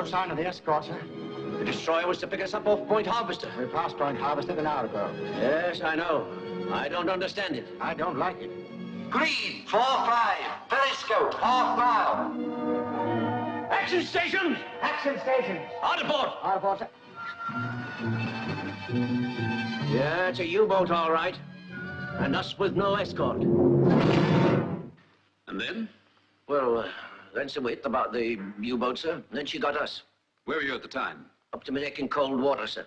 No sign of the escort, sir. The destroyer was to pick us up off Point Harvester. We passed Point Harvester an hour ago. Yes, I know. I don't understand it. I don't like it. Green, 4-5. Periscope, half mile. Action stations! Action stations. Hard aboard! Hard aboard, sir. Yeah, it's a U-boat, all right. And us with no escort. And then? Well, then some wit about the U-boat, sir. And then she got us. Where were you at the time? Up to my neck in cold water, sir.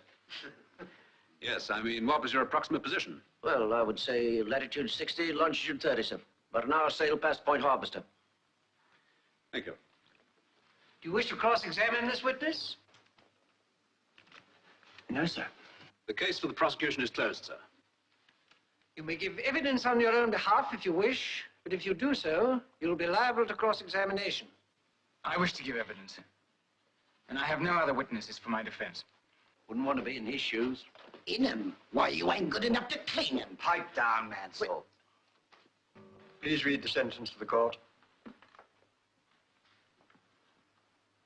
Yes, I mean, what was your approximate position? Well, I would say latitude 60, longitude 30, sir. About an hour sail past Point Harvester. Thank you. Do you wish to cross-examine this witness? No, sir. The case for the prosecution is closed, sir. You may give evidence on your own behalf if you wish, but if you do so, you'll be liable to cross-examination. I wish to give evidence, and I have no other witnesses for my defense. Wouldn't want to be in his shoes. In 'em? Why, you ain't good enough to clean 'em. Pipe down, Mansell. Please read the sentence to the court.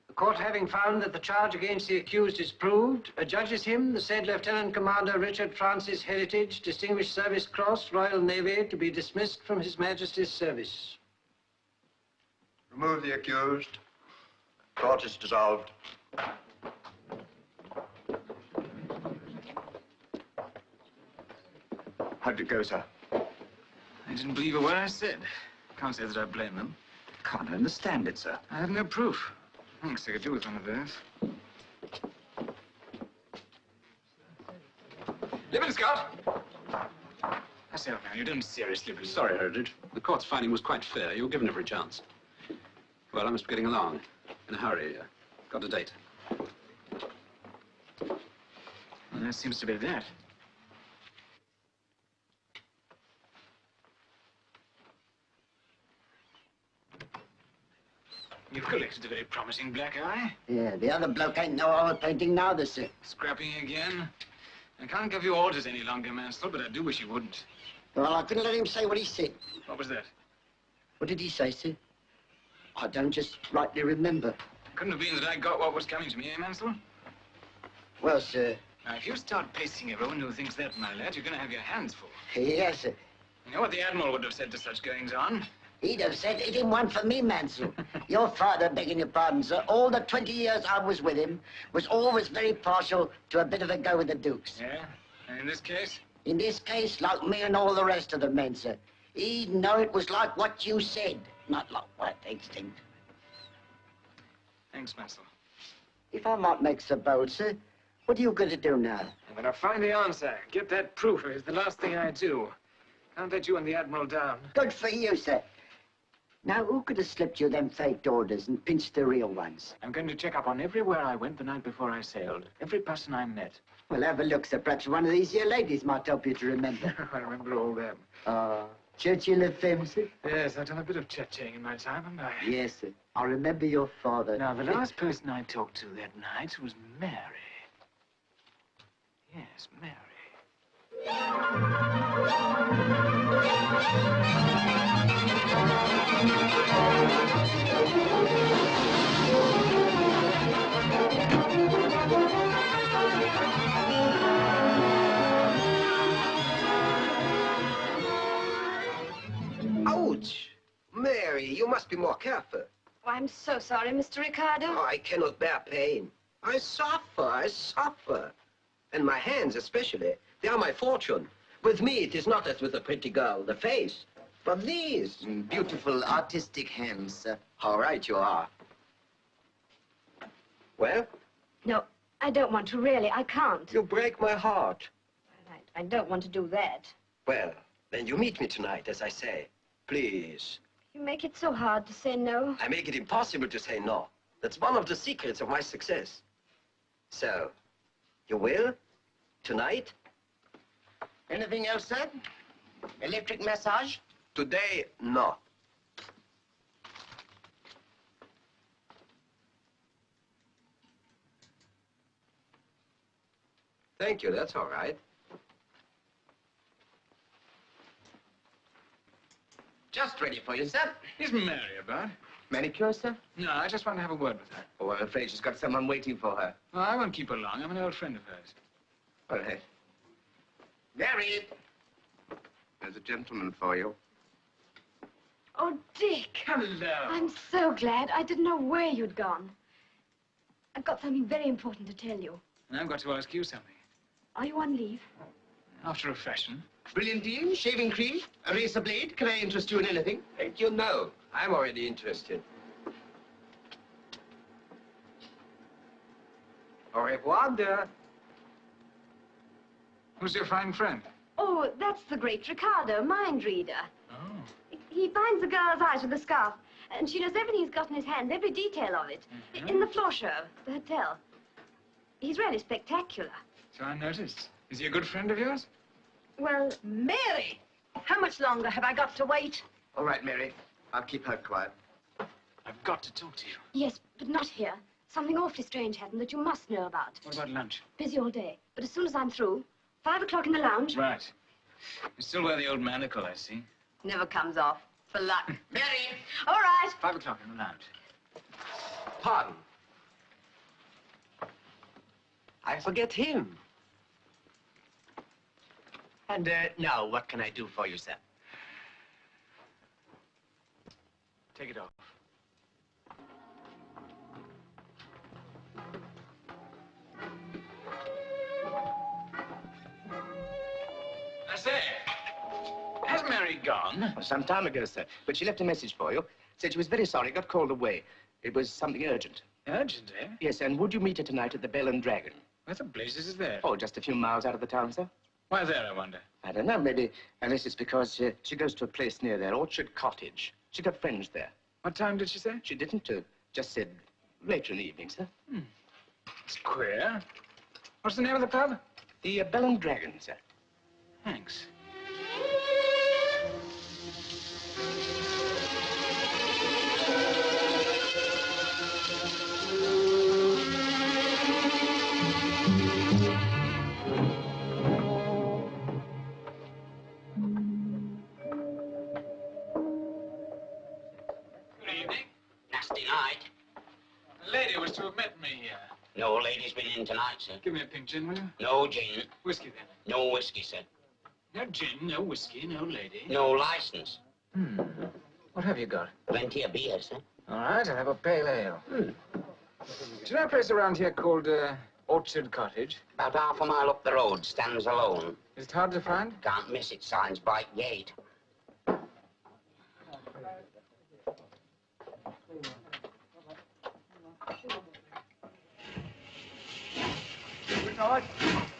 The court, having found that the charge against the accused is proved, adjudges him, the said Lieutenant Commander Richard Francis Heritage, Distinguished Service Cross, Royal Navy, to be dismissed from His Majesty's service. Remove the accused. Court is dissolved. How did it go, sir? I didn't believe a word I said. Can't say that I blame them. Can't understand it, sir. I have no proof. Thanks, I could do with one of those. Lippinscott! I say, old man, you don't seriously believe... Sorry, Heritage. The court's finding was quite fair. You were given every chance. Well, I must be getting along. In a hurry. Got a date. Well, that seems to be that. You've collected a very promising black eye. Yeah, the other bloke ain't no oil painting neither, sir. Scrapping again. I can't give you orders any longer, Mansell, but I do wish you wouldn't. Well, I couldn't let him say what he said. What was that? What did he say, sir? I don't just rightly remember. Couldn't have been that I got what was coming to me, eh, Mansell? Well, sir. Now, if you start pacing everyone who thinks that, my lad, you're going to have your hands full. Yes, sir. You know what the Admiral would have said to such goings-on? He'd have said it didn't want for me, Mansell. Your father, begging your pardon, sir, all the 20 years I was with him, was always very partial to a bit of a go with the Dukes. Yeah? And in this case? In this case, like me and all the rest of the men, sir, he'd know it was like what you said, not like what they'd think. Thanks, Mansell. If I might make so bold, sir, what are you going to do now? I'm going to find the answer. Get that proof. It's the last thing I do. Can't let you and the Admiral down. Good for you, sir. Now, who could have slipped you them faked orders and pinched the real ones? I'm going to check up on everywhere I went the night before I sailed. Every person I met. Well, have a look, sir. Perhaps one of these here ladies might help you to remember. I remember all them. Churchill of Femme, sir? Yes, I've done a bit of chit-chatting in my time, haven't I? Yes, sir. I remember your father. Now, the last person I talked to that night was Mary. Yes, Mary. Ouch! Mary, you must be more careful. Oh, I'm so sorry, Mr. Ricardo. Oh, I cannot bear pain. I suffer. And my hands especially, they are my fortune. With me, it is not as with a pretty girl, the face, but these. Beautiful, artistic hands, sir. How right you are. Well, No, I don't want to, really. I can't. you break my heart. I don't want to do that. Well, then you meet me tonight, as I say. Please. You make it so hard to say no. I make it impossible to say no. That's one of the secrets of my success. So, you will? Tonight? Anything else, sir? Electric massage? Today, no. Thank you, that's all right. Just ready for you, sir. Is Mary about? Manicure, sir? No, I just want to have a word with her. Oh, I'm afraid she's got someone waiting for her. Well, I won't keep her long. I'm an old friend of hers. All right. Mary! There's a gentleman for you. Oh, Dick. Hello. I'm so glad. I didn't know where you'd gone. I've got something very important to tell you. And I've got to ask you something. Are you on leave? After a fashion. Brilliantine, shaving cream, a razor blade. Can I interest you in anything? Thank you, no. I'm already interested. Au revoir, dear. Who's your fine friend? Oh, that's the great Ricardo, mind reader. Oh. He finds the girl's eyes with a scarf, and she knows everything he's got in his hands, every detail of it. In the floor show, the hotel. He's really spectacular. So I noticed. Is he a good friend of yours? Well, Mary, how much longer have I got to wait? All right, Mary. I'll keep her quiet. I've got to talk to you. yes, but not here. Something awfully strange happened that you must know about. What about lunch? Busy all day, but as soon as I'm through, 5 o'clock in the lounge. Right. You still wear the old manacle, I see. Never comes off. For luck. Mary! All right. 5 o'clock in the lounge. Pardon. I forget him. And now, what can I do for you, sir? Take it off. I say, has Mary gone? Some time ago, sir. But she left a message for you. Said she was very sorry, got called away. It was something urgent. Urgent, eh? Yes, and would you meet her tonight at the Bell and Dragon? Where the blazes is there? Oh, just a few miles out of the town, sir. Why there, I wonder? I don't know, maybe, unless it's because she goes to a place near there, Orchard Cottage. She got friends there. What time did she say? She didn't, just said later in the evening, sir. It's queer. What's the name of the pub? The Bell and Dragon, sir. Thanks. Good evening. Nasty night. A lady was to have met me here. No lady's been in tonight, sir. Give me a pink gin, will you? No gin. Whiskey, then. No whiskey, sir. No gin, no whiskey, no lady. No license. What have you got? Plenty of beer, sir. All right, I'll have a pale ale. Do you know a place around here called Orchard Cottage? About half a mile up the road, stands alone. Is it hard to find? Can't miss it, signs bright gate.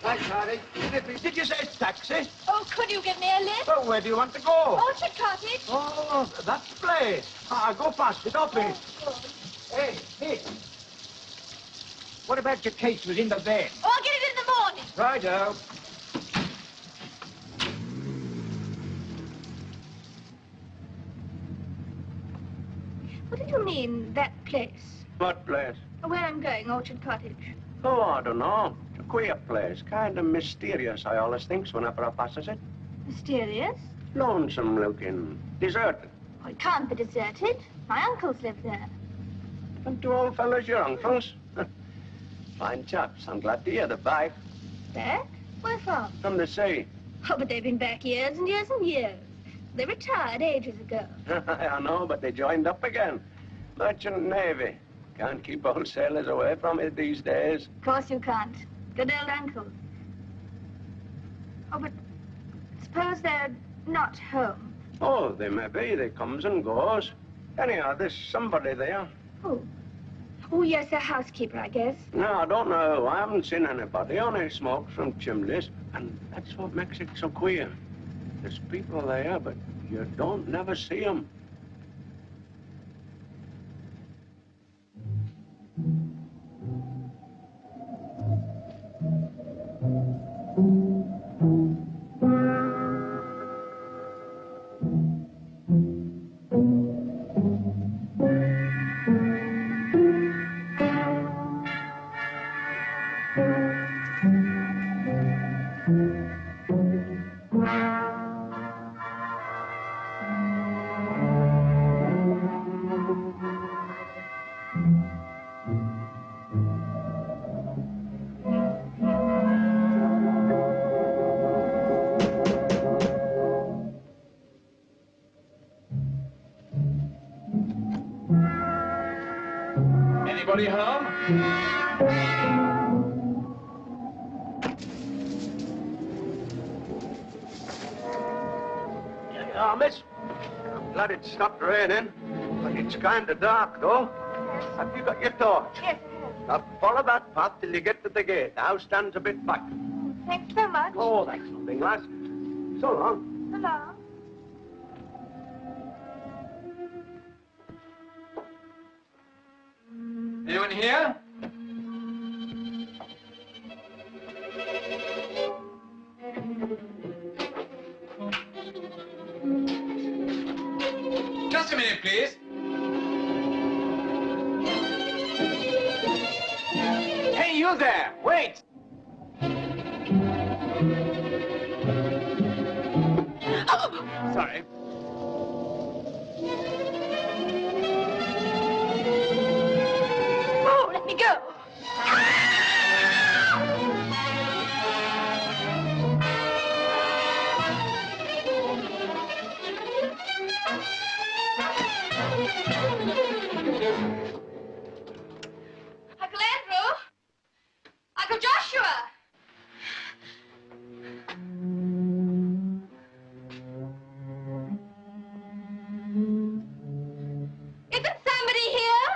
Right, Charlie. Did you say it's taxi? Oh, could you give me a lift? Well, where do you want to go? Orchard Cottage. Oh, that's the place. Go fast, it up in. Hey, Nick. What about your case was in the van? Oh, I'll get it in the morning. Righto. What do you mean, that place? What place? Where I'm going, Orchard Cottage. Oh, I don't know. It's a queer place. Kind of mysterious, I always thinks whenever I passes it. Mysterious? Lonesome looking. Deserted. Oh, it can't be deserted. My uncles live there. And two old fellas, your uncles? Fine chaps. I'm glad to hear they're back. Back? Where from? From the sea. Oh, but they've been back years and years and years. They retired ages ago. I know, but they joined up again. Merchant Navy. Can't keep old sailors away from it these days. Of course you can't. Good old uncles. Oh, but suppose they're not home. Oh, they may be. They comes and goes. Anyhow, there's somebody there. Who? Oh, yes, a housekeeper, I guess. No, I don't know. I haven't seen anybody. Only smoke from chimneys. And that's what makes it so queer. There's people there, but you don't never see them. Yeah, miss. I'm glad it stopped raining. But it's kind of dark, though. Have you got your torch? Yes, Now, follow that path till you get to the gate. The house stands a bit back. thanks so much. Oh, that's nothing, lass. So long. Hello. Anyone here? Just a minute, please. Hey, you there! Wait! Sorry. Oh, let me go. Uncle Andrew! Uncle Joshua! Isn't somebody here?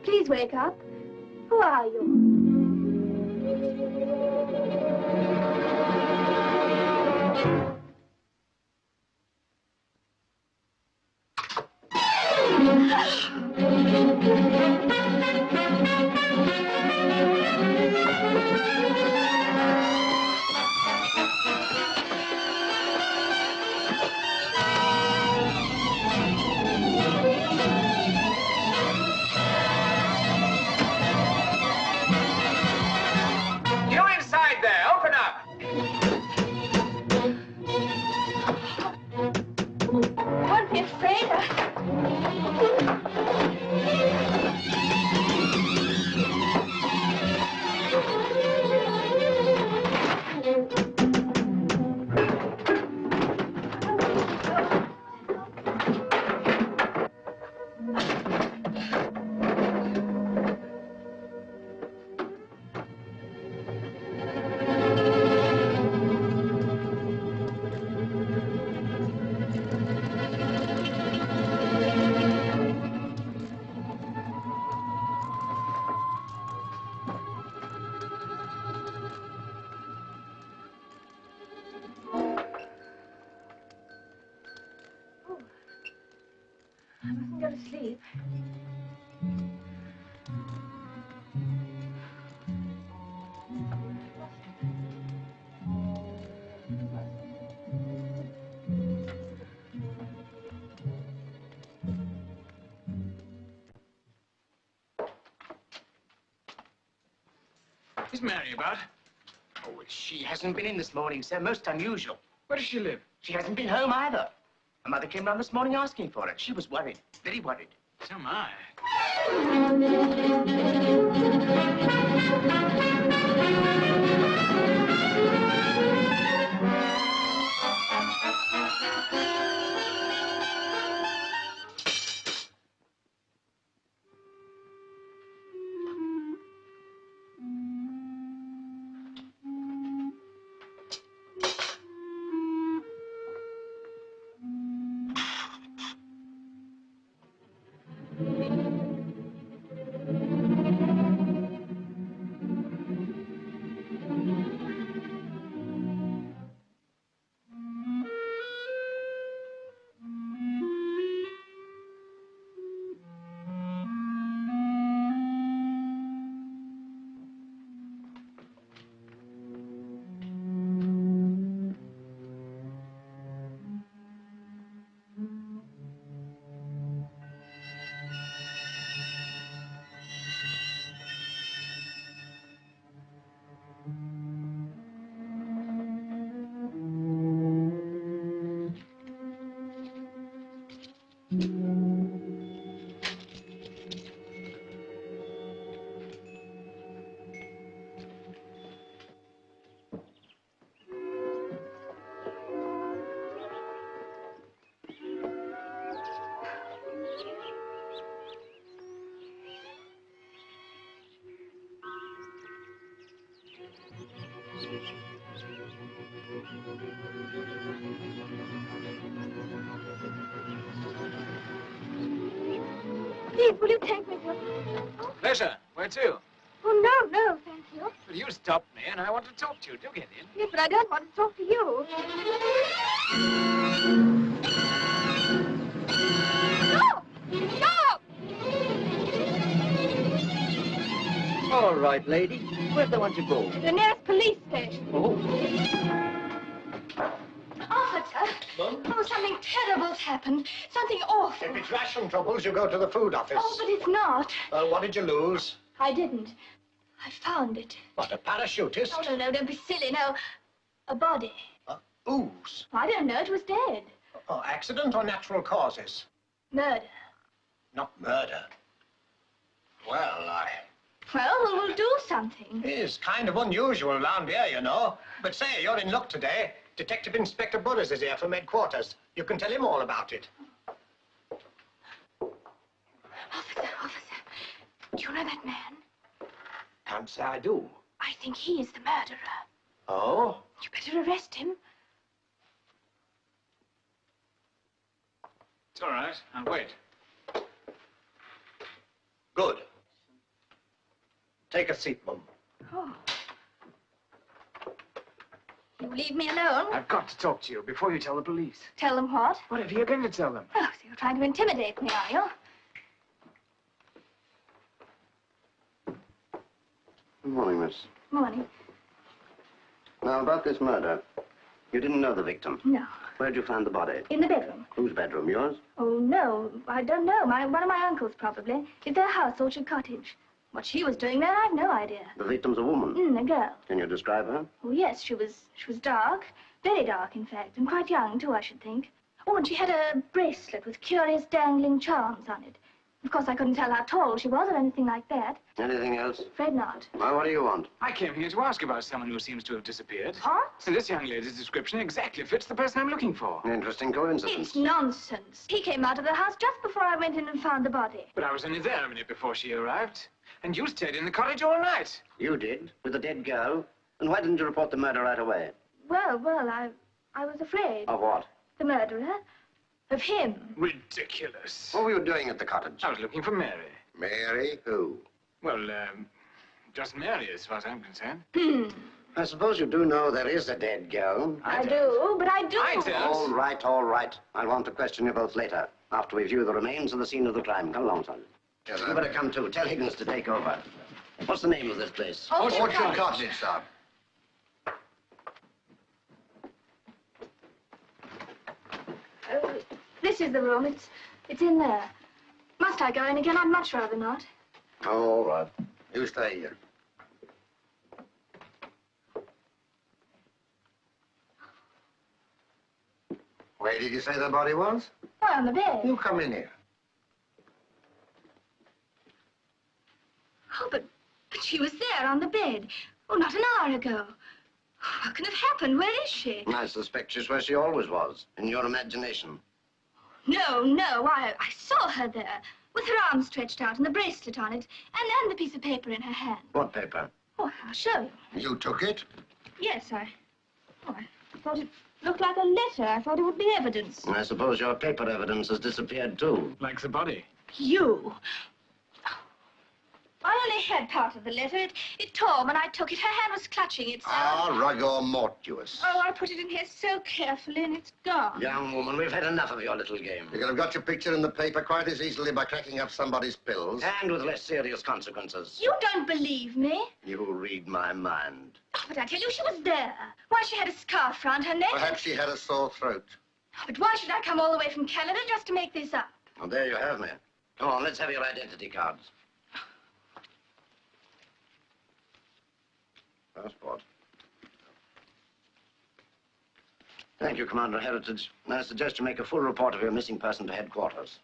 Please wake up. Who are you? You inside there, open up! Don't be afraid. I mustn't go to sleep. Is Mary about? Oh, well, she hasn't been in this morning, sir. Most unusual. Where does she live? She hasn't been home either. Her mother came round this morning asking for her. She was worried, very worried. So am I. Please, will you take me to... Pleasure. Where to? Oh, no, thank you. Well, you stopped me, and I want to talk to you. Do get in. Yes, but I don't want to talk to you. No! No! All right, lady. Where do they want you to go? The nearest police station. Oh. Officer! Oh, something terrible's happened. Something awful. If it's ration troubles, you go to the food office. Oh, but it's not. Well, what did you lose? I didn't. I found it. What, a parachutist? Oh, no, don't be silly. No, a body. Ooze. I don't know. It was dead. Oh, accident or natural causes? Murder. Not murder. Well, Well, we'll do something. it is kind of unusual around here, you know. But say, you're in luck today. Detective Inspector Burris is here from headquarters. You can tell him all about it. Officer, do you know that man? Can't say I do. I think he is the murderer. Oh? You better arrest him. It's all right. I'll wait. Good. Take a seat, Mum. Oh. You leave me alone? I've got to talk to you before you tell the police. Tell them what? Whatever you're going to tell them. Oh, so you're trying to intimidate me, are you? Good morning, miss. Morning. Now, about this murder, you didn't know the victim? No. Where'd you find the body? In the bedroom. Whose bedroom, yours? Oh, no. I don't know. One of my uncles, probably. It's their house, Orchard Cottage. What she was doing there, I've no idea. The victim's a woman? A girl. Can you describe her? Oh, yes, she was dark. Very dark, in fact. And quite young, too, I should think. Oh, and she had a bracelet with curious dangling charms on it. Of course, I couldn't tell how tall she was or anything like that. Anything else? Afraid not. Well, what do you want? I came here to ask about someone who seems to have disappeared. What? And this young lady's description exactly fits the person I'm looking for. Interesting coincidence. It's nonsense. He came out of the house just before I went in and found the body. But I was only there a minute before she arrived. And you stayed in the cottage all night. You did? With a dead girl? And why didn't you report the murder right away? Well, I was afraid. Of what? The murderer. Of him. Ridiculous. What were you doing at the cottage? I was looking for Mary. Mary who? Well, just Mary, as far as I'm concerned. I suppose you do know there is a dead girl. I do, but I do. I don't. All right, all right. I'll want to question you both later, after we view the remains of the scene of the crime. Come along, son. Yes, you better come too. Tell Higgins to take over. What's the name of this place? Orchard Cottage, sir. This is the room. It's in there. Must I go in again? I'd much rather not. All right. You stay here. Where did you say the body was? Why, on the bed. You come in here. Oh, but she was there on the bed. Oh, not an hour ago. What can have happened? Where is she? I suspect she's where she always was, in your imagination. No, no, I saw her there, with her arms stretched out and the bracelet on it, and the piece of paper in her hand. What paper? Oh, I'll show you. You took it? Yes, I thought it looked like a letter. I thought it would be evidence. I suppose your paper evidence has disappeared, too. Like the body. You. I only had part of the letter. It tore when I took it. Her hand was clutching it, so... Ah, rigor mortuus. Oh, I put it in here so carefully, and it's gone. Young woman, we've had enough of your little game. You could have got your picture in the paper quite as easily by cracking up somebody's pills. And with less serious consequences. You don't believe me? You read my mind. Oh, but I tell you, she was there. Why, she had a scarf round her neck. Perhaps she had a sore throat. Oh, but why should I come all the way from Canada just to make this up? Well, there you have me. Come on, let's have your identity cards. Passport. Thank you, Commander Heritage. I suggest you make a full report of your missing person to headquarters.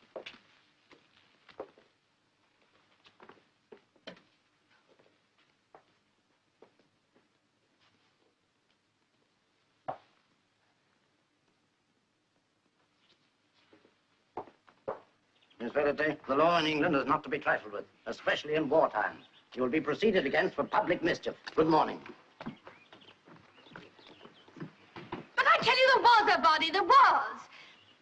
Miss Verity, the law in England is not to be trifled with, especially in wartime. You will be proceeded against for public mischief. Good morning. But I tell you, there was a body. There was.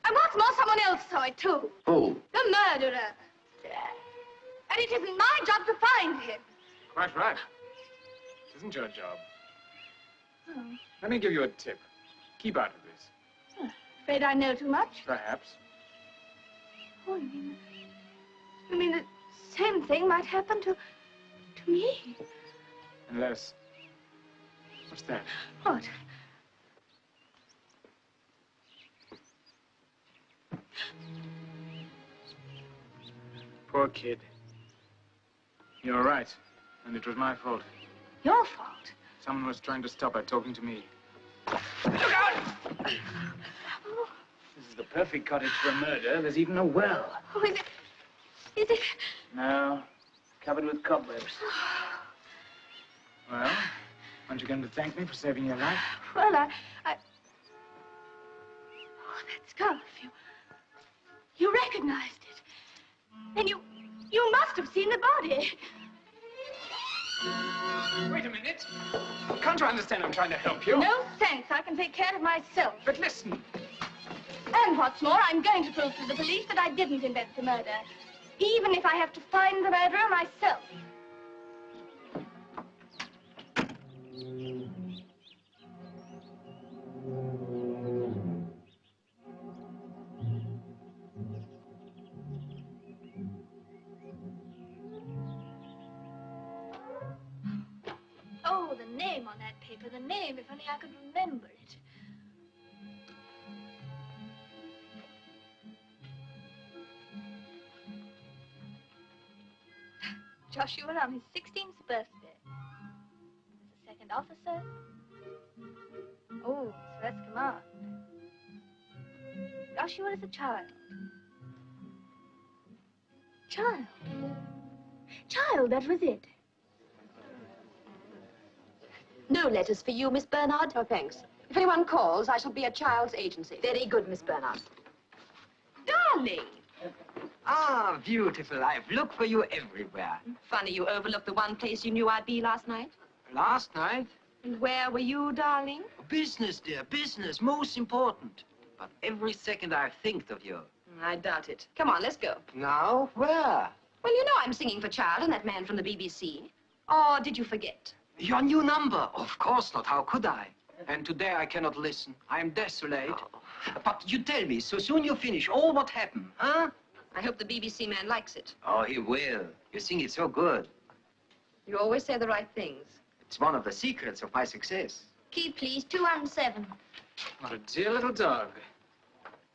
And what's more, someone else saw it, too. Who? The murderer. And it isn't my job to find him. Quite right. It isn't your job. Oh. Let me give you a tip. Keep out of this. Afraid I know too much? Perhaps. Oh, you mean the same thing might happen to me? Unless... What's that? What? Poor kid. You're right. And it was my fault. Your fault? Someone was trying to stop her talking to me. Look out! This is the perfect cottage for a murder. There's even a well. Oh, is it? No. Covered with cobwebs. Well, aren't you going to thank me for saving your life? Well, I... Oh, that scarf. You recognized it. And you must have seen the body. Wait a minute. Can't you understand I'm trying to help you? No thanks. I can take care of myself. But listen. And what's more, I'm going to prove to the police that I didn't invent the murder. Even if I have to find the murderer myself. Oh, the name on that paper, the name, if only I could remember it. Joshua on his 16th birthday. As a second officer. Oh, his first command. Joshua is a child. Child, that was it. No letters for you, Miss Bernard? Oh, thanks. If anyone calls, I shall be a child's agency. Very good, Miss Bernard. Darling! Ah, beautiful. I've looked for you everywhere. Funny you overlooked the one place you knew I'd be last night. Last night? And where were you, darling? Business, dear, business. Most important. But every second I've thinked of you. I doubt it. Come on, let's go. Now, where? Well, you know I'm singing for Child and that man from the BBC. Or did you forget? Your new number? Of course not. How could I? And today I cannot listen. I am desolate. Oh. But you tell me, so soon you finish, all what happened, huh? I hope the BBC man likes it. Oh, he will. You sing it so good. You always say the right things. It's one of the secrets of my success. Key, please, 207. What a dear little dog.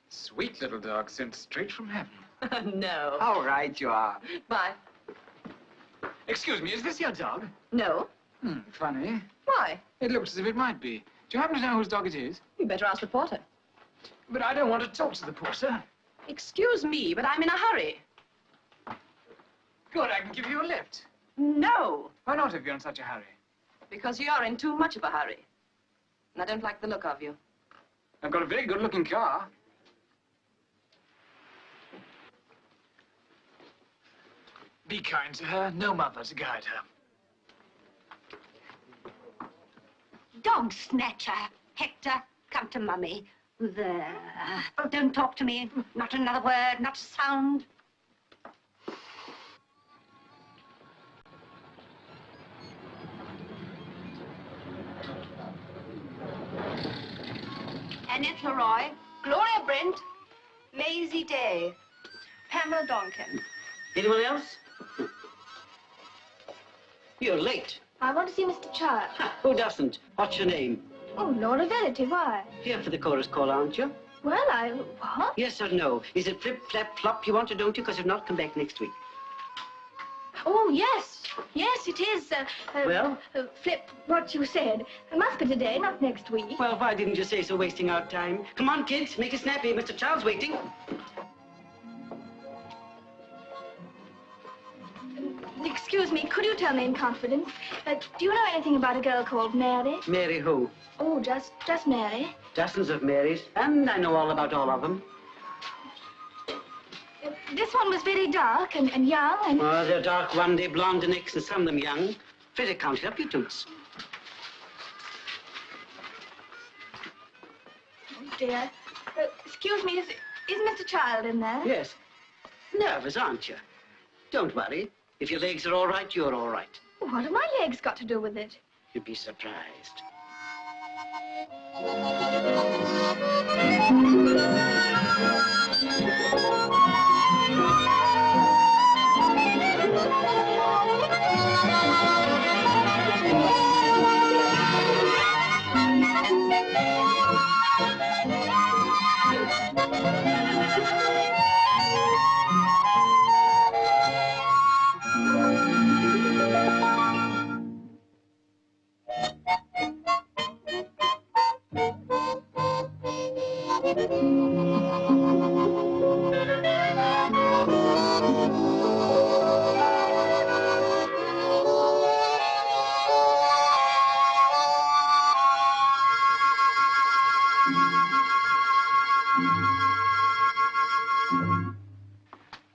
Sweet little dog sent straight from heaven. No. How right you are. Bye. Excuse me, is this your dog? No. Funny. Why? It looks as if it might be. Do you happen to know whose dog it is? You better ask the porter. But I don't want to talk to the porter. Excuse me, but I'm in a hurry. Good, I can give you a lift. No, Why not if you're in such a hurry? because you're in too much of a hurry. And I don't like the look of you. I've got a very good-looking car. Be kind to her. No mother to guide her. Dog snatcher. Hector, come to Mummy. There. Oh, don't talk to me. Not another word, not a sound. Annette Leroy, Gloria Brent, Maisie Day, Pamela Donkin. Anyone else? You're late. I want to see Mr. Child. Ha, who doesn't? What's your name? Oh, Laura Verity, why? Here for the chorus call, aren't you? Well, what? Yes or no? Is it flip, flap, flop you want to, don't you? Because if not, come back next week. Oh, yes. Yes, it is. Well? Flip, what you said. It must be today, not next week. Well, why didn't you say so, wasting our time? Come on, kids, make it snappy. Mr. Child's waiting. Excuse me, could you tell me in confidence, do you know anything about a girl called Mary? Mary who? Oh, just Mary. Dozens of Marys, and I know all about all of them. This one was very dark and young and... Oh, they're dark one day, blonde the next, and some of them young. Pretty count it up, you toots. Oh, dear. Excuse me, is Mr. Child in there? Yes. Nervous, aren't you? Don't worry. If your legs are all right, you're all right. What have my legs got to do with it? You'd be surprised.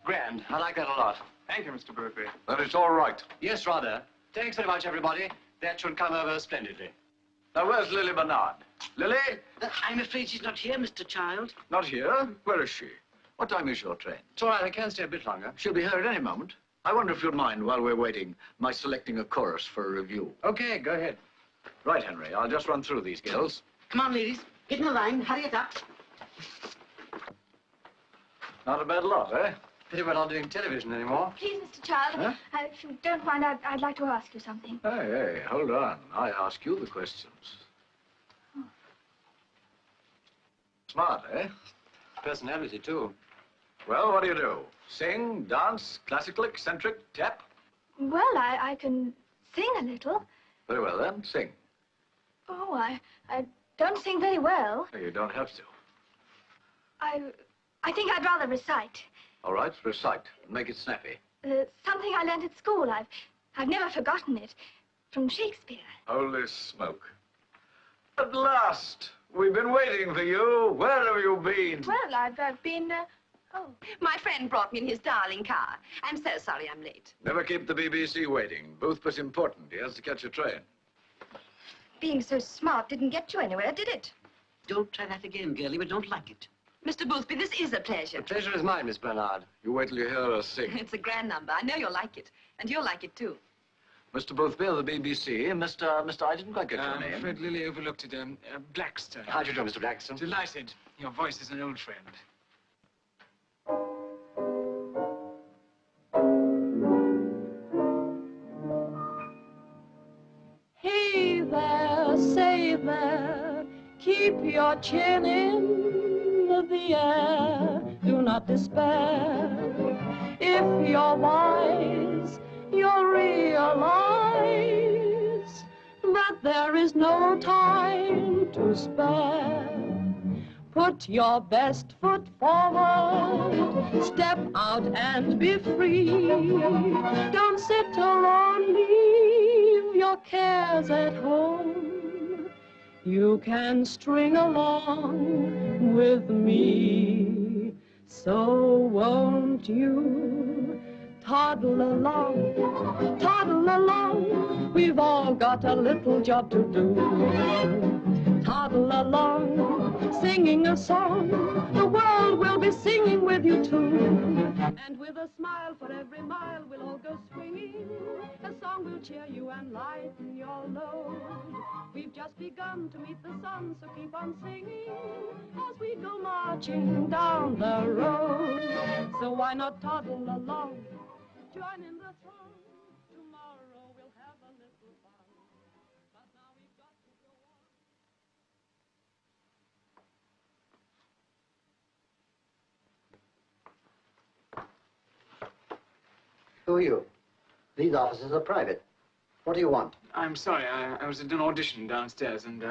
Grand. I like that a lot. Thank you, Mr. Burberry. Then it's all right. Yes, rather. Thanks very much, everybody. That should come over splendidly. Now, where's Lily Bernard? Lily? I'm afraid she's not here, Mr. Child. Not here? Where is she? What time is your train? It's all right. I can stay a bit longer. She'll be here at any moment. I wonder if you'd mind, while we're waiting, my selecting a chorus for a review. Okay, go ahead. Right, Henry. I'll just run through these girls. Come on, ladies. Get in the line. Hurry it up. Not a bad lot, eh? Pity we're not doing television anymore. Please, Mr. Child, if you don't mind, I'd like to ask you something. Hey, hold on. I ask you the questions. Oh. Smart, eh? Personality, too. Well, what do? Sing, dance, classical, eccentric, tap? Well, I can sing a little. Very well, then. Sing. Oh, I don't sing very well. You don't have to. I think I'd rather recite. All right, recite. Make it snappy. Something I learned at school. I've never forgotten it. From Shakespeare. Holy smoke. At last! We've been waiting for you. Where have you been? Well, I've been, oh. My friend brought me in his darling car. I'm so sorry I'm late. Never keep the BBC waiting. Boothby's important. He has to catch a train. Being so smart didn't get you anywhere, did it? Don't try that again, girlie. We don't like it. Mr. Boothby, this is a pleasure. The pleasure is mine, Miss Bernard. You wait till you hear us sing. It's a grand number. I know you'll like it. And you'll like it, too. Mr. Boothby of the BBC. Mr. I didn't quite get your I'm name. afraid Lily overlooked it. Blackstone. How do you do, Mr. Blackstone? Delighted. Your voice is an old friend. Hey there, say there, keep your chin in the air, do not despair. If you're wise, you'll realize that there is no time to spare. Put your best foot forward, step out and be free. Don't sit alone, leave your cares at home. You can string along with me. So won't you toddle along, toddle along. We've all got a little job to do. Toddle along, singing a song. The world will be singing with you too. And with a smile for every mile, we'll all go swinging. A song will cheer you and lighten your load. We've just begun to meet the sun, so keep on singing as we go marching down the road. So why not toddle along, join in the throng. Tomorrow we'll have a little fun. But now we've got to go on. Who are you? These offices are private. What do you want? I'm sorry, I was at an audition downstairs and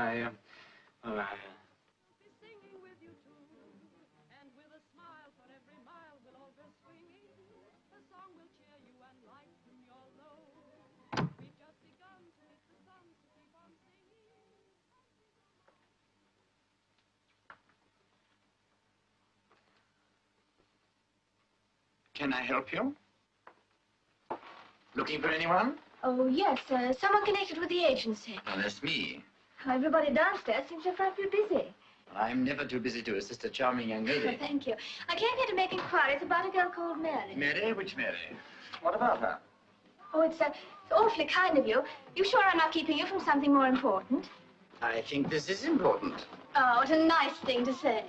Can I help you? Looking for anyone? Oh, yes, someone connected with the agency. Well, that's me. Everybody downstairs seems so frightfully busy. I'm never too busy to assist a charming young lady. Oh, thank you. I came here to make inquiries about a girl called Mary. Mary? Which Mary? What about her? Oh, it's awfully kind of you. You sure I'm not keeping you from something more important? I think this is important. Oh, what a nice thing to say.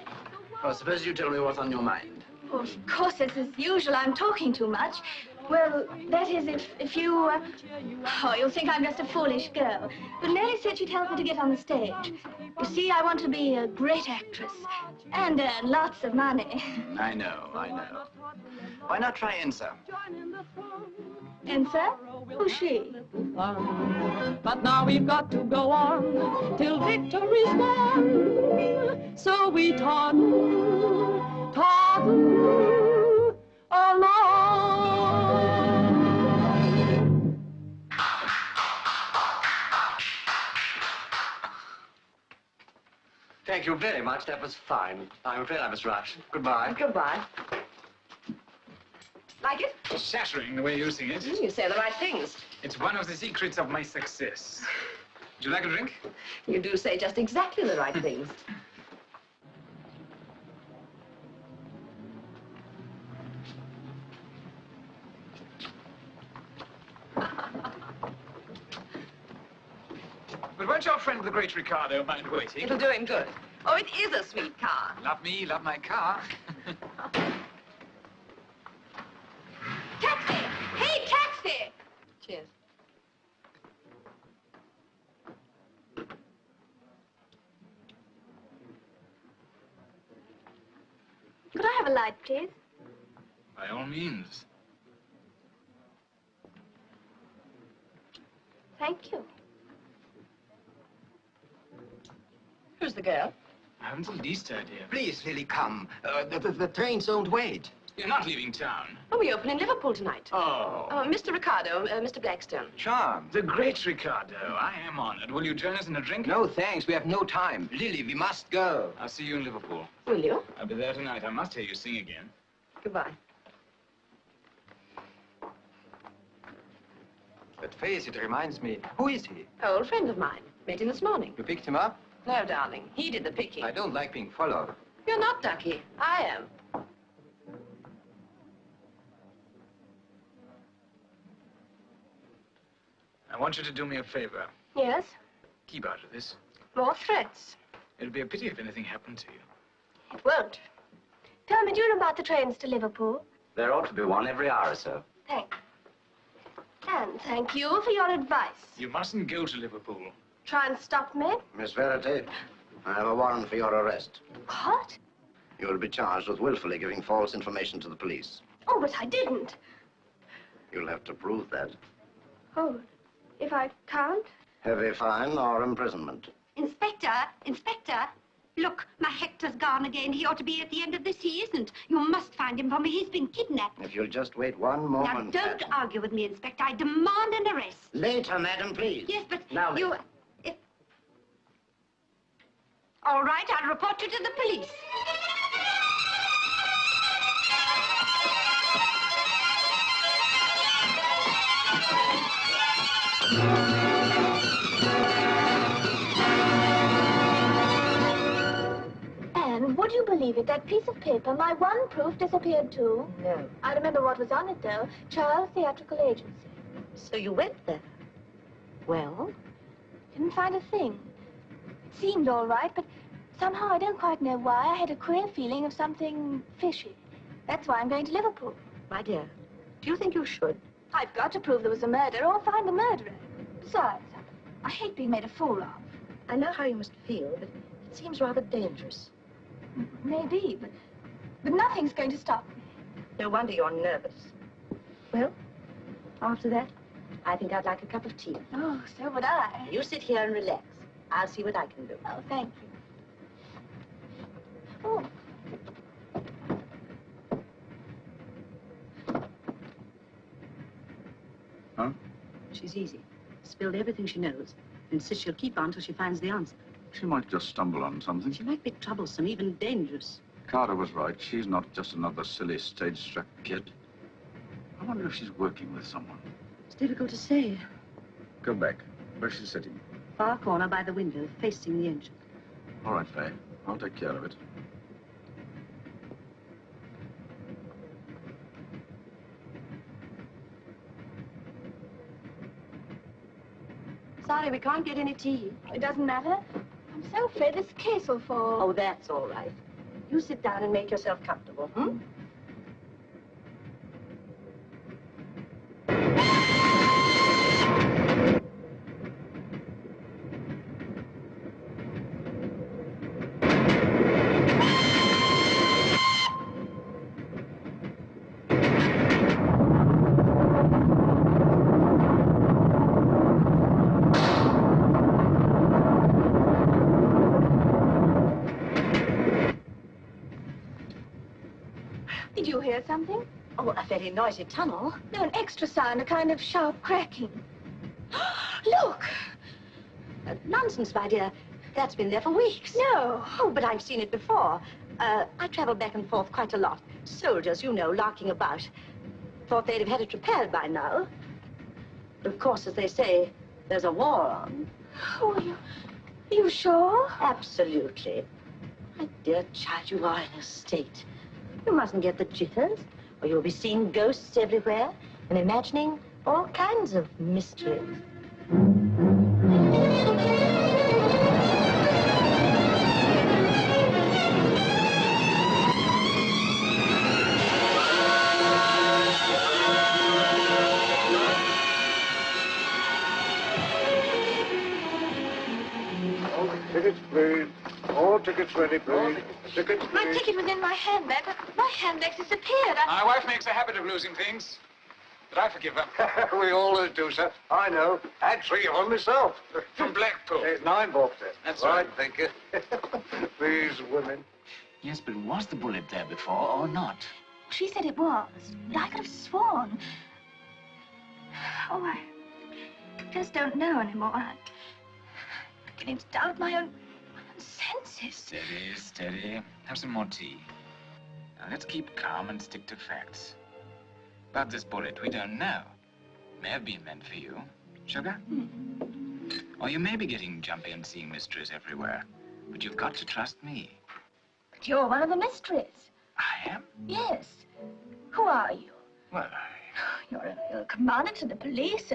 Well, suppose you tell me what's on your mind. Oh, of course, as usual, I'm talking too much. Well, that is, if you, oh, you'll think I'm just a foolish girl. But Mary said she'd help me to get on the stage. You see, I want to be a great actress and earn lots of money. I know, I know. Why not try Ensa? Ensa? Who's she? But now we've got to go on till victory's won. So we toddle, toddle along. Thank you very much. That was fine. I'm afraid I must rush. Goodbye. Goodbye. Like it? Shattering the way you sing it. You say the right things. It's one of the secrets of my success. Would you like a drink? You do say just exactly the right things. But won't your friend, the great Ricardo, mind waiting? It'll do him good. Oh, it is a sweet car. Love me, love my car. Taxi! Hey, taxi! Cheers. Could I have a light, please? By all means. Thank you. Who's the girl? I haven't the least idea. Please, Lily, come. The trains don't wait. You're not leaving town. Oh, we open in Liverpool tonight. Oh. Mr. Ricardo, Mr. Blackstone. Charmed. The great Ricardo. I am honored. Will you join us in a drink? No, thanks. We have no time. Lily, we must go. I'll see you in Liverpool. Will you? I'll be there tonight. I must hear you sing again. Goodbye. That face, it reminds me. Who is he? Old friend of mine. Met him this morning. You picked him up? No, darling. He did the picking. I don't like being followed. You're not, Ducky. I am. I want you to do me a favor. Yes? Keep out of this. More threats. It'll be a pity if anything happened to you. It won't. Tell me, do you know about the trains to Liverpool? There ought to be one every hour or so. Thanks. And thank you for your advice. You mustn't go to Liverpool. Try and stop me? Miss Verity, I have a warrant for your arrest. What? You will be charged with willfully giving false information to the police. Oh, but I didn't. You'll have to prove that. Oh, if I can't? Heavy fine or imprisonment. Inspector, Inspector, Look, my Hector's gone again. He ought to be at the end of this. He isn't. You must find him for me. He's been kidnapped. If you'll just wait one moment. Now, don't argue with me, Inspector. I demand an arrest. Later, madam, please. Yes, but Now, you... All right, I'll report you to the police. Anne, would you believe it? That piece of paper, my one proof, disappeared too. No. I remember what was on it, though. Charles Theatrical Agency. So you went there? Well? Didn't find a thing. It seemed all right, but somehow I don't quite know why. I had a queer feeling of something fishy. That's why I'm going to Liverpool. My dear, do you think you should? I've got to prove there was a murder or find the murderer. Besides, I hate being made a fool of. I know how you must feel, but it seems rather dangerous. Maybe, but nothing's going to stop me. No wonder you're nervous. Well, after that, I think I'd like a cup of tea. Oh, so would I. You sit here and relax. I'll see what I can do. Oh, thank you. Oh. Huh? She's easy. Spilled everything she knows. Insists she'll keep on till she finds the answer. She might just stumble on something. She might be troublesome, even dangerous. Carter was right. She's not just another silly stage-struck kid. I wonder if she's working with someone. It's difficult to say. Go back. Where's she sitting? Far corner by the window, facing the engine. All right, Faye. I'll take care of it. Sorry, we can't get any tea. It doesn't matter. I'm so afraid this case will fall. Oh, that's all right. You sit down and make yourself comfortable, hmm? Did you hear something? Oh, a very noisy tunnel. No, an extra sound, a kind of sharp cracking. Look! Nonsense, my dear. That's been there for weeks. No. Oh, but I've seen it before. I travel back and forth quite a lot. Soldiers, you know, larking about. Thought they'd have had it repaired by now. But of course, as they say, there's a war on. Oh, are you sure? Absolutely. My dear child, you are in a state. You mustn't get the jitters, or you'll be seeing ghosts everywhere and imagining all kinds of mysteries. Tickets, please. All tickets ready, please. Tickets, please. My ticket was in my handbag, but my handbag's disappeared. My wife makes a habit of losing things, but I forgive her. We always do, sir. I know. Had 3 of them myself. From Blackpool. There's 9 boxes. That's right. Thank you. These women. Yes, but was the bullet there before or not? She said it was, but I could have sworn. Oh, I just don't know anymore. I'm beginning to doubt my own senses. Steady, steady. Have some more tea. Now, let's keep calm and stick to facts. About this bullet, we don't know. May have been meant for you. Sugar? Or you may be getting jumpy and seeing mysteries everywhere. But you've got to trust me. But you're one of the mysteries. I am? Yes. Who are you? Well, You're a commander to the police,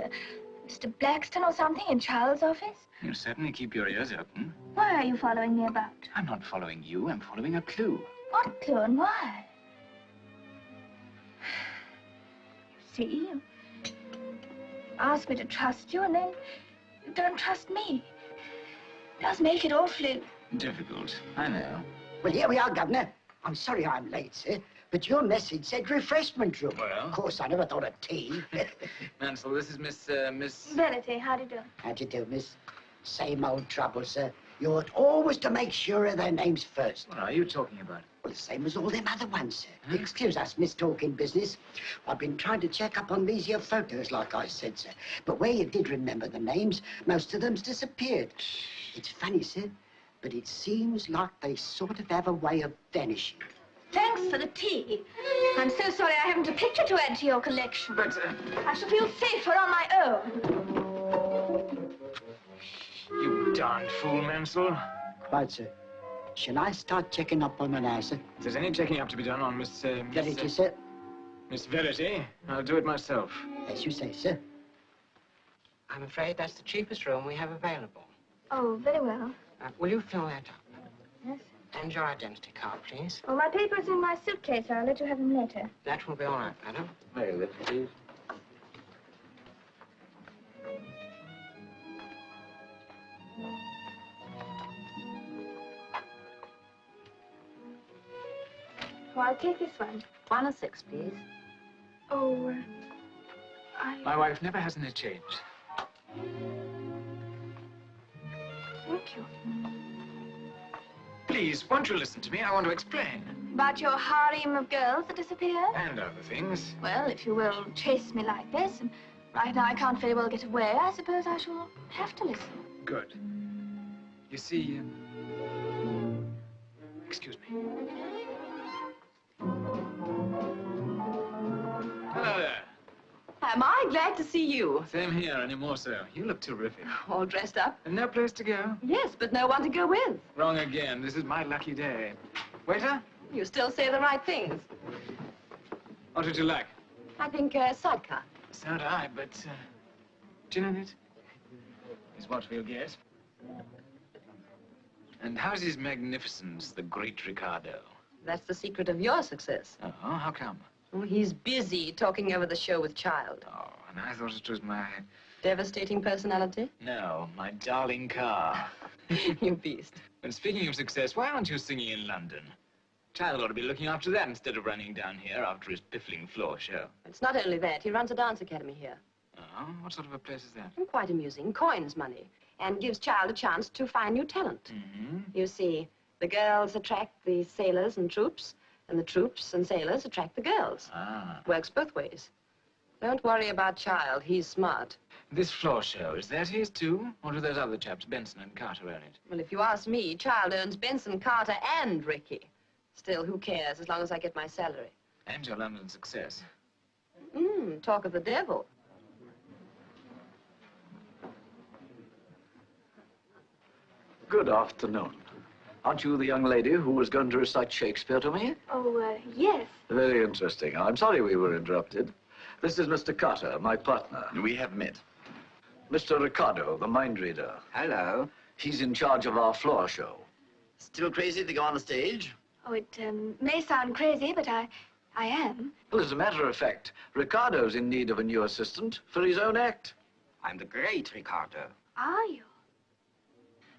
Mr. Blackstone or something in Charles' office? you certainly keep your ears open. Why are you following me about? I'm not following you. I'm following a clue. What clue and why? See, you ask me to trust you and then you don't trust me. It does make it awfully... Difficult, I know. Well, here we are, Governor. I'm sorry I'm late, sir, but your message said refreshment room. Well? Of course, I never thought of tea. Mansell, this is Miss... Verity, how do you do? How'd you do, miss? Same old trouble, sir. You ought always to make sure of their names first. What are you talking about? Well, the same as all them other ones, sir. Excuse us, Miss Talking Business. I've been trying to check up on these here photos, like I said, sir. But where you did remember the names, most of them's disappeared. It's funny, sir, but it seems like they sort of have a way of vanishing. Thanks for the tea. I'm so sorry I haven't a picture to add to your collection. But, I shall feel safer on my own. You darned fool, Mansell. Right, sir. Shall I start checking up on her now, sir? If there's any checking up to be done on Miss... Verity, sir. Miss Verity, I'll do it myself. As you say, sir. I'm afraid that's the cheapest room we have available. Oh, very well. Will you fill that up? Yes. And your identity card, please. Oh, my paper's in my suitcase. I'll let you have them later. That will be all right, madam. Very little, please. Oh, I'll take this one. 1 or 6, please. Oh, My wife never has any change. Thank you. Please, won't you listen to me? I want to explain. About your harem of girls that disappeared? And other things. Well, if you will chase me like this, and right now I can't very well get away, I suppose I shall have to listen. Good. You see, excuse me. Hello there. Am I glad to see you? Same here, any more so. You look terrific. All dressed up? And no place to go? Yes, but no one to go with. Wrong again. This is my lucky day. Waiter? You still say the right things. What would you like? I think sidecar. So do I, but gin in it is what we'll get. And how's his magnificence, the great Ricardo? That's the secret of your success. Oh, how come? Oh, he's busy talking over the show with Child. Oh, and I thought it was my... Devastating personality? No, my darling car. You beast. And speaking of success, why aren't you singing in London? Child ought to be looking after that instead of running down here after his piffling floor show. It's not only that. He runs a dance academy here. Oh, what sort of a place is that? Quite amusing. Coins money. And gives Child a chance to find new talent. Mm-hmm. You see, the girls attract the sailors and troops, and the troops and sailors attract the girls. Ah. Works both ways. Don't worry about Child. He's smart. This floor show, is that his too? Or do those other chaps, Benson and Carter, own it? Well, if you ask me, Child owns Benson, Carter, and Ricky. Still, who cares, as long as I get my salary. And your London success. Talk of the devil. Good afternoon. Aren't you the young lady who was going to recite Shakespeare to me? Oh, yes. Very interesting. I'm sorry we were interrupted. This is Mr. Carter, my partner. We have met. Mr. Ricardo, the mind reader. Hello. He's in charge of our floor show. Still crazy to go on the stage? Oh, it may sound crazy, but I am. Well, as a matter of fact, Ricardo's in need of a new assistant for his own act. I'm the great Ricardo. Are you?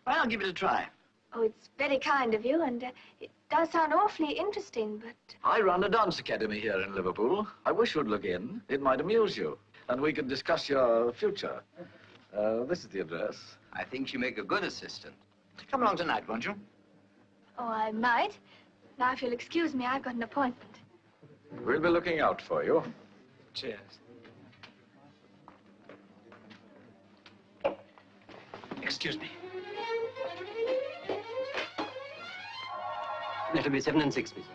Well, I'll give it a try. Oh, it's very kind of you, and it does sound awfully interesting, but... I run a dance academy here in Liverpool. I wish you'd look in. It might amuse you. And we could discuss your future. This is the address. I think you make a good assistant. Come along tonight, won't you? Oh, I might. Now, if you'll excuse me, I've got an appointment. We'll be looking out for you. Cheers. Excuse me. That'll be 7 and 6, Miss.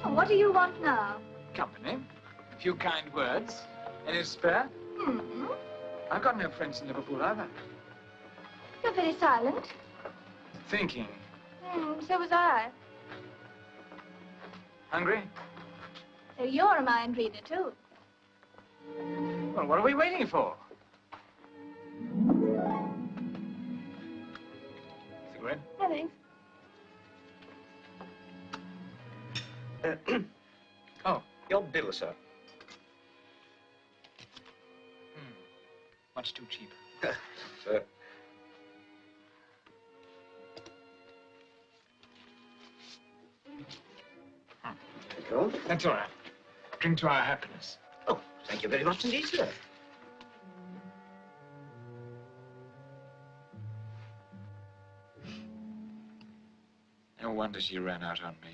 Oh, what do you want now? Company. A few kind words. Any spare? Hmm. I've got no friends in Liverpool either. You're very silent. Thinking. So was I. Hungry? You're a mind reader, too. Well, what are we waiting for? Cigarette? No, thanks. Oh, your bill, sir. Much too cheap. Sir. That's all right. Drink to our happiness. Oh, thank you very much indeed, sir. wonder she ran out on me.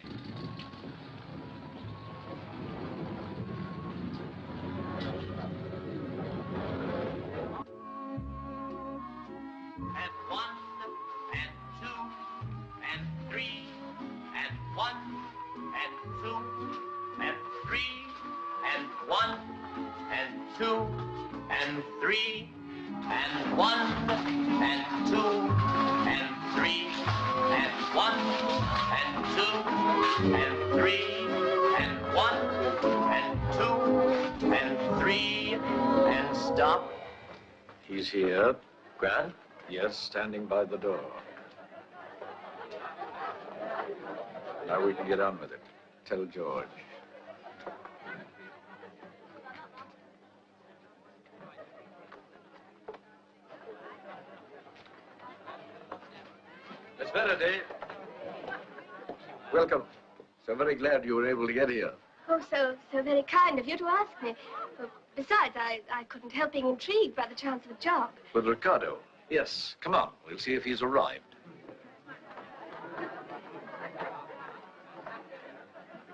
And 1, and 2, and 3, and 1, and 2, and 3, and 1, and 2, and 3, and 1, and 2, and 3, and 1, and 2, and 3, and 1, and 2, and 3, and stop. He's here. Grant? Yes, standing by the door. Now we can get on with it. Tell George. Miss Faraday. Welcome. So very glad you were able to get here. Oh, so very kind of you to ask me. Besides, I couldn't help being intrigued by the chance of a job. With Ricardo? Yes. Come on. We'll see if he's arrived.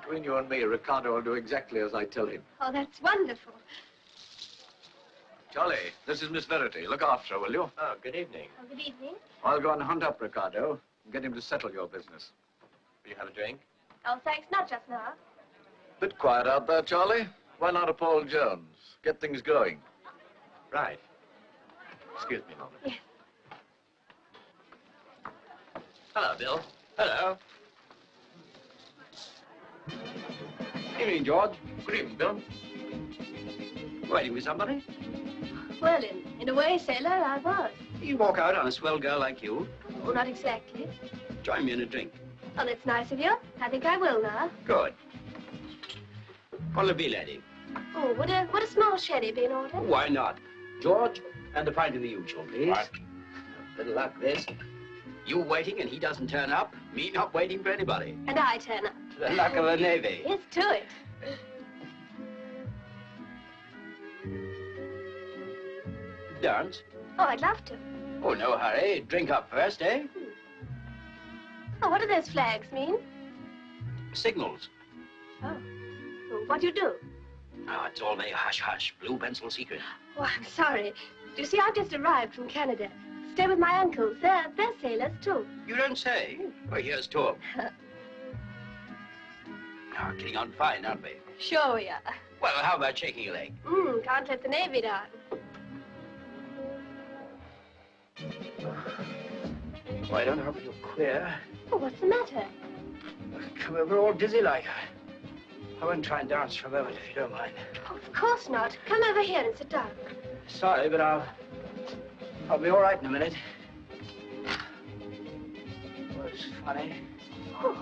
Between you and me, Ricardo will do exactly as I tell him. Oh, that's wonderful. Charlie, this is Miss Verity. Look after her, will you? Oh, good evening. Oh, good evening. I'll go and hunt up Ricardo and get him to settle your business. Will you have a drink? Oh, thanks, not just now. Bit quiet out there, Charlie. Why not a Paul Jones? Get things going. Right. Excuse me a moment. Yes. Hello, Bill. Hello. Good evening, George. Good evening, Bill. Waiting for somebody? Well, in a way, sailor, I was. You walk out on a swell girl like you. Oh, not exactly. Join me in a drink. Oh, that's nice of you. I think I will now. Good. What'll it be, lady? Oh, would a small sherry be in order? Why not? George, and a pint of the usual, please. Right. A little luck, this. You waiting and he doesn't turn up. Me not waiting for anybody. And I turn up. The luck of the Navy. Yes, to it. Dance? Oh, I'd love to. Oh, no hurry. Drink up first, eh? Oh, what do those flags mean? Signals. Oh. Well, what do you do? Oh, it's all very hush-hush. Blue pencil secret. Oh, I'm sorry. You see, I've just arrived from Canada. Stay with my uncles. They're sailors, too. You don't say? Well, here's talk. Now, getting on fine, aren't we? Sure we are. Well, how about shaking a leg? Can't let the Navy down. Oh, I don't know if you're queer. Oh, what's the matter? Come over all dizzy like. I won't try and dance for a moment, if you don't mind. Oh, of course not. Come over here and sit down. Sorry, but I'll be all right in a minute. Oh, it's funny. Oh.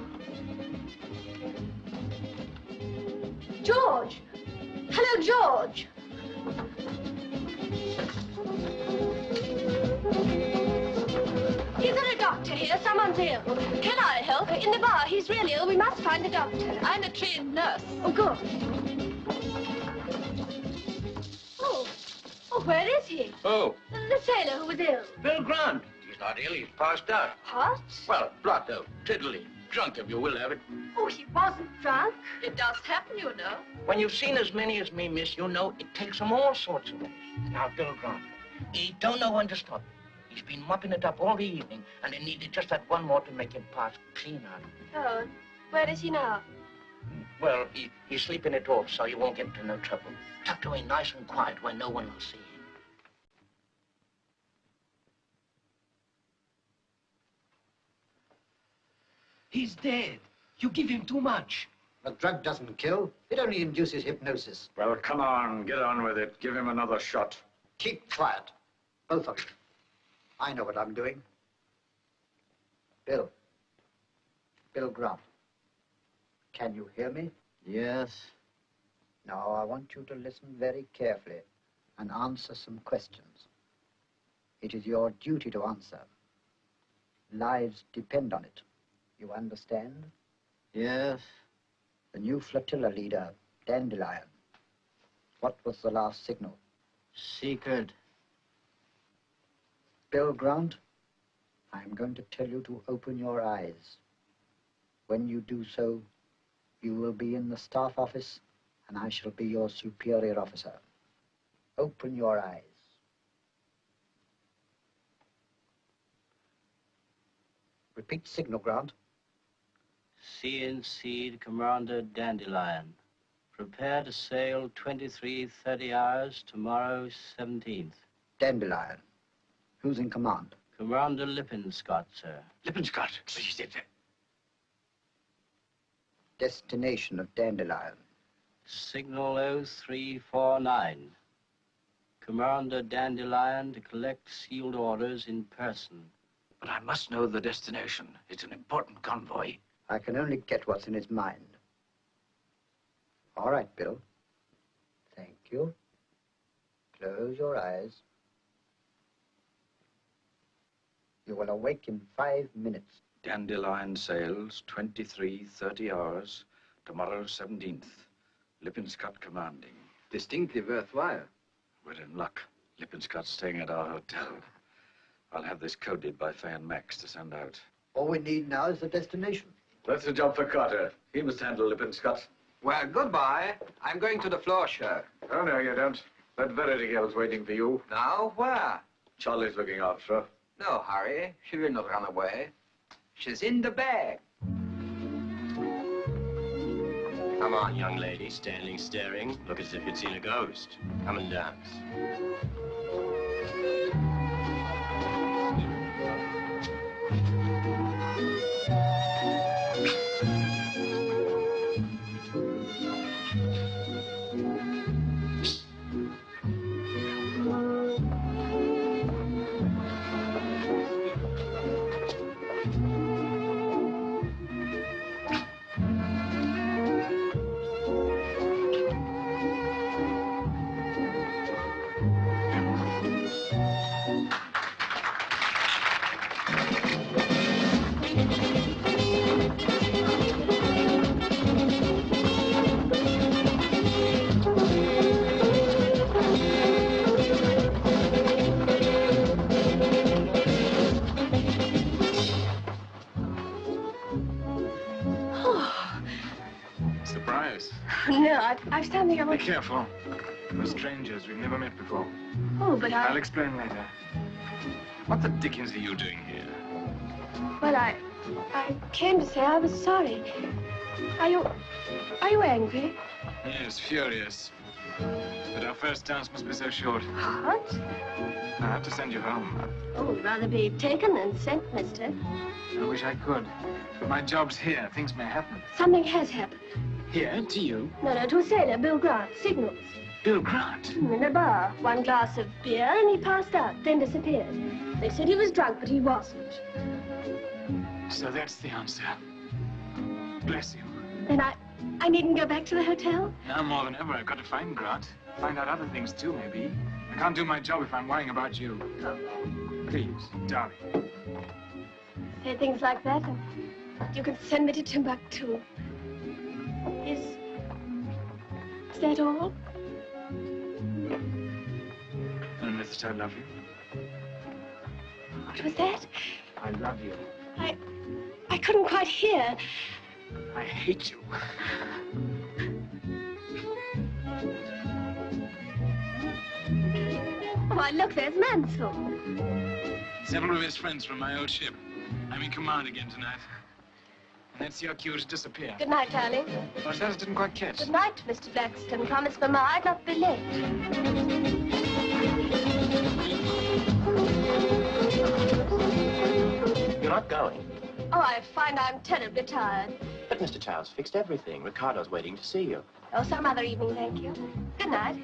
George! Hello, George! Is there a doctor here? Someone's ill. Can I help? In the bar. He's really ill. We must find a doctor. I'm a trained nurse. Oh, good. Oh, where is he? Oh, The sailor who was ill. Bill Grant. He's not ill. He's passed out. What? Well, blotto, tiddly, drunk if you will have it. Oh, he wasn't drunk. It does happen, you know. When you've seen as many as me, miss, you know it takes them all sorts of ways. Now, Bill Grant, he don't know when to stop. He's been mopping it up all the evening, and he needed just that one more to make him pass clean out. Oh, where is he now? Well, he's sleeping it off so you won't get into no trouble. Tucked away nice and quiet where no one will see him. He's dead. You give him too much. A drug doesn't kill. It only induces hypnosis. Well, come on. Get on with it. Give him another shot. Keep quiet. Both of you. I know what I'm doing. Bill. Bill Grant. Can you hear me? Yes. Now, I want you to listen very carefully and answer some questions. It is your duty to answer. Lives depend on it. You understand? Yes. The new flotilla leader, Dandelion. What was the last signal? Secret. Bill Grant, I'm going to tell you to open your eyes. When you do so, you will be in the staff office, and I shall be your superior officer. Open your eyes. Repeat signal, Grant. CNC Commander Dandelion. Prepare to sail 23:30 hours tomorrow, 17th. Dandelion. Who's in command? Commander Lippinscott, sir. Lippinscott? What is it? Destination of Dandelion. Signal 0349. Commander Dandelion to collect sealed orders in person. But I must know the destination. It's an important convoy. I can only get what's in his mind. All right, Bill. Thank you. Close your eyes. You will awake in 5 minutes. Dandelion sails 23:30 hours tomorrow, 17th. Lippinscott commanding. Distinctly worthwhile. We're in luck. Lippinscott's staying at our hotel. I'll have this coded by Fay and Max to send out. All we need now is the destination. That's a job for Carter. He must handle Lippinscott. Well, goodbye. I'm going to the floor show. Oh, no, you don't. That Verity girl's waiting for you. Now, where? Charlie's looking after her. No hurry. She will not run away. She's in the bag. Come on, young lady, standing staring. Look as if you'd seen a ghost. Come and dance. Surprise. No, I've something I Be want... careful. We're strangers. We've never met before. Oh, but I'll explain later. What the dickens are you doing here? Well, I came to say I was sorry. Are you angry? Yes, furious. But our first dance must be so short. What? I have to send you home. Oh, rather be taken than sent, mister. I wish I could. But my job's here. Things may happen. Something has happened. Here, to you? No, to a sailor, Bill Grant, signals. Bill Grant? In a bar. One glass of beer, and he passed out, then disappeared. They said he was drunk, but he wasn't. So that's the answer. Bless you. Then I needn't go back to the hotel? Now more than ever, I've got to find Grant. Find out other things, too, maybe. I can't do my job if I'm worrying about you. Please, darling. Say things like that, and you can send me to Timbuktu. Is that all? Unless I love you. What was that? I love you. I couldn't quite hear. I hate you. Why, look, there's Mansell. Several of his friends from my old ship. I'm in command again tonight. And that's your cue to disappear. Good night, darling. What's that? I didn't quite catch. Good night, Mr. Blackstone. Promise Mama I'd not be late. You're not going. Oh, I find I'm terribly tired. But Mr. Childs fixed everything. Ricardo's waiting to see you. Oh, some other evening, thank you. Good night.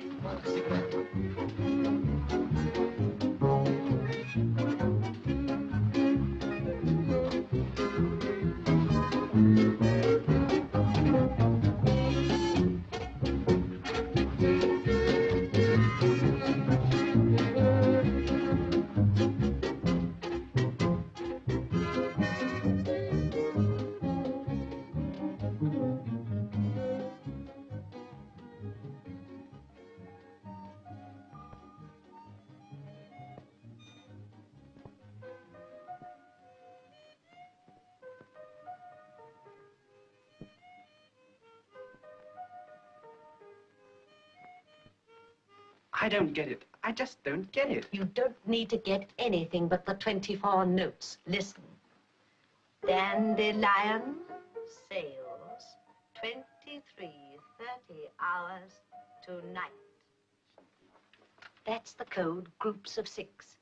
I don't get it. I just don't get it. You don't need to get anything but the 24 notes. Listen. Dandelion sails 23:30 hours tonight. That's the code, groups of 6.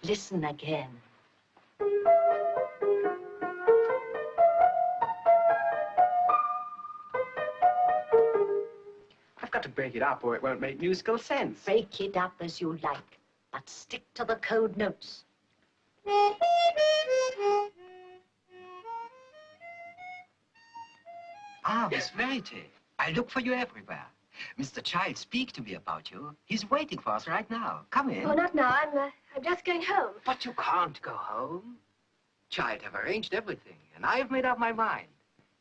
Listen again. I've got to break it up or it won't make musical sense. Break it up as you like, but stick to the code notes. Ah, Miss Verity. I look for you everywhere. Mr. Child speak to me about you. He's waiting for us right now. Come in. Oh, not now. I'm just going home. But you can't go home. Child have arranged everything, and I have made up my mind.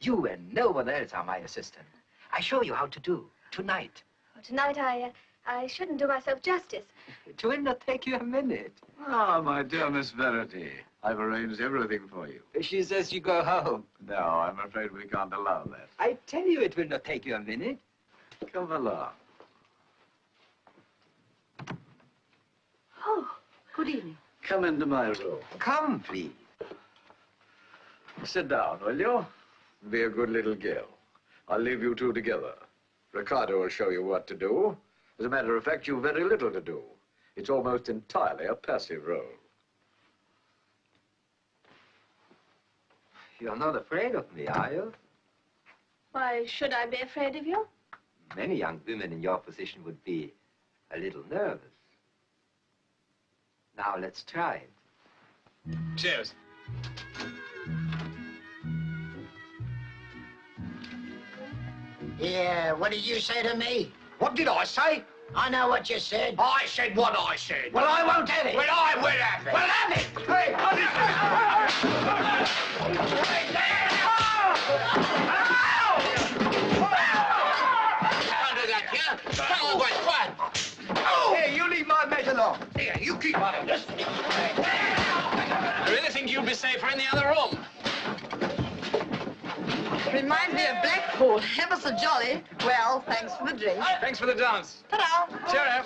You and no one else are my assistant. I show you how to do tonight. Oh, tonight I shouldn't do myself justice. It will not take you a minute. Ah, my dear Miss Verity, I've arranged everything for you. She says you go home. No, I'm afraid we can't allow that. I tell you it will not take you a minute. Come along. Oh, good evening. Come into my room. Come, please. Sit down, will you? Be a good little girl. I'll leave you two together. Ricardo will show you what to do. As a matter of fact, you've very little to do. It's almost entirely a passive role. You're not afraid of me, are you? Why should I be afraid of you? Many young women in your position would be a little nervous. Now, let's try it. Cheers. Yeah, what did you say to me? What did I say? I know what you said. I said what I said. Well, I won't have it. Well, I will have it. Well, have it. Hey, Can't do that here. Come on, boys, quiet. Hey, you leave my mate alone. Here, you keep on it. I really think you'd be safer in the other room. Remind me of Blackpool. Ever so jolly. Well, thanks for the drink. Thanks for the dance. Ta-da. Cheerio.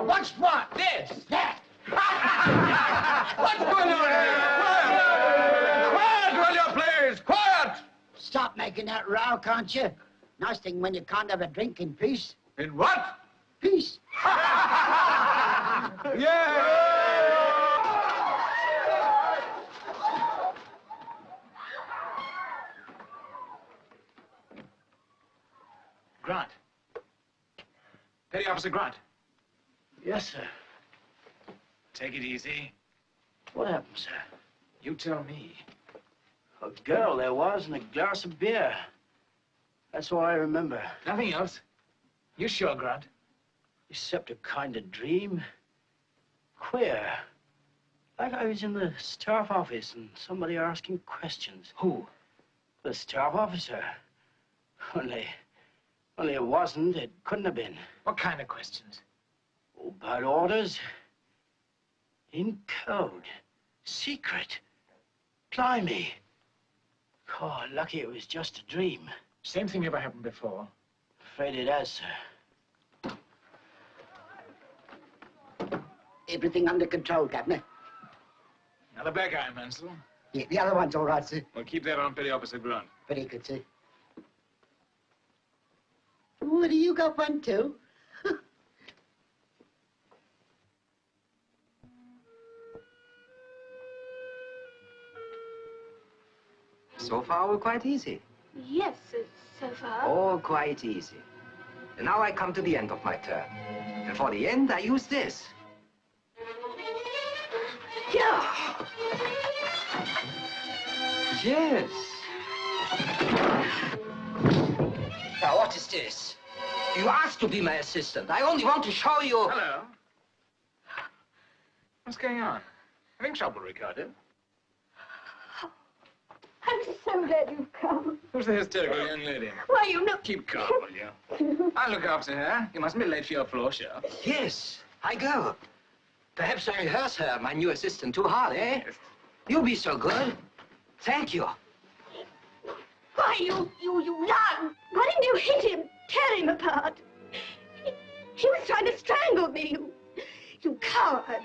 What's what? This. That. What's going on here? Quiet, will you, please? Quiet! Stop making that row, can't you? Nice thing when you can't have a drink in peace. In what? Peace. Yeah! Grant. Petty Officer Grant. Yes, sir. Take it easy. What happened, sir? You tell me. A girl there was and a glass of beer. That's all I remember. Nothing else? You sure, Grant? Except a kind of dream. Queer. Like I was in the staff office and somebody asking questions. Who? The staff officer. Only it wasn't. It couldn't have been. What kind of questions? Oh, about orders. In code. Secret. Blimey. Oh, lucky it was just a dream. Same thing ever happened before? Afraid it has, sir. Everything under control, Governor. Now the bad guy, Mansell. Yeah, the other one's all right, sir. Well, keep that on Petty Officer Grant. Very good, sir. What do you got one too? So far, all quite easy. Yes, so far. All quite easy. And now I come to the end of my term. And for the end, I use this. Yeah. Yes. Now, what is this? You asked to be my assistant. I only want to show you... Hello. What's going on? Having trouble, Ricardo? I'm so glad you've come. Who's the hysterical young lady? Why, you know... Keep calm, will you? I'll look after her. You mustn't be late for your floor show. Yes, I go. Perhaps I rehearse her, my new assistant, too hard, eh? Yes. You'll be so good. Thank you. Why, you lug! Why didn't you hit him? Tear him apart. He was trying to strangle me, you coward.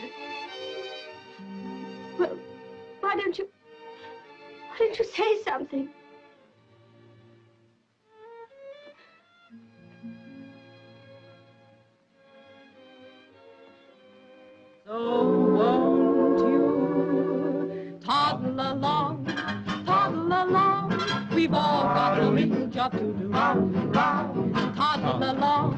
Well, why don't you say something? So won't you toddle along, we've all got a little job to do. Toddle along,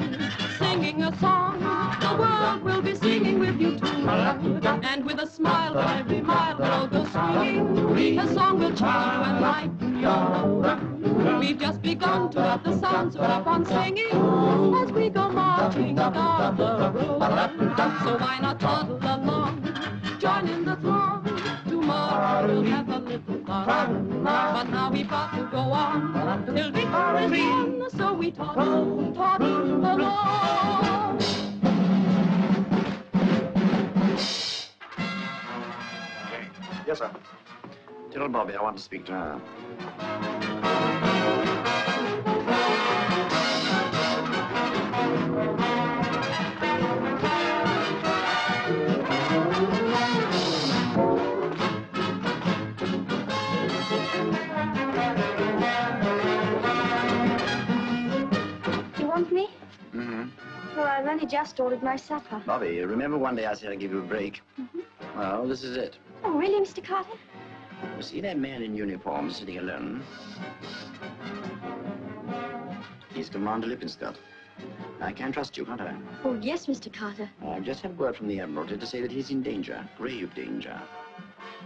singing a song, the world will be singing with you too. And with a smile for every mile we'll go swinging, a song will charm you and lighten your load. We've just begun to let the sound, so keep on singing as we go marching down the road. So why not toddle along, join in the throng? Tomorrow we'll have a little fun. But now we've got to go on till victory's won. So we toddle along. Yes, sir. Tell Bobby I want to speak to her. Do you want me? Mm-hmm. Well, I've only just ordered my supper. Bobby, remember one day I said I'd give you a break? Well, this is it. Oh, really, Mr. Carter? You see that man in uniform sitting alone? He's Commander Lippinscott. I can trust you, can't I? Oh, yes, Mr. Carter. I've just had word from the Admiralty to say that he's in danger, grave danger.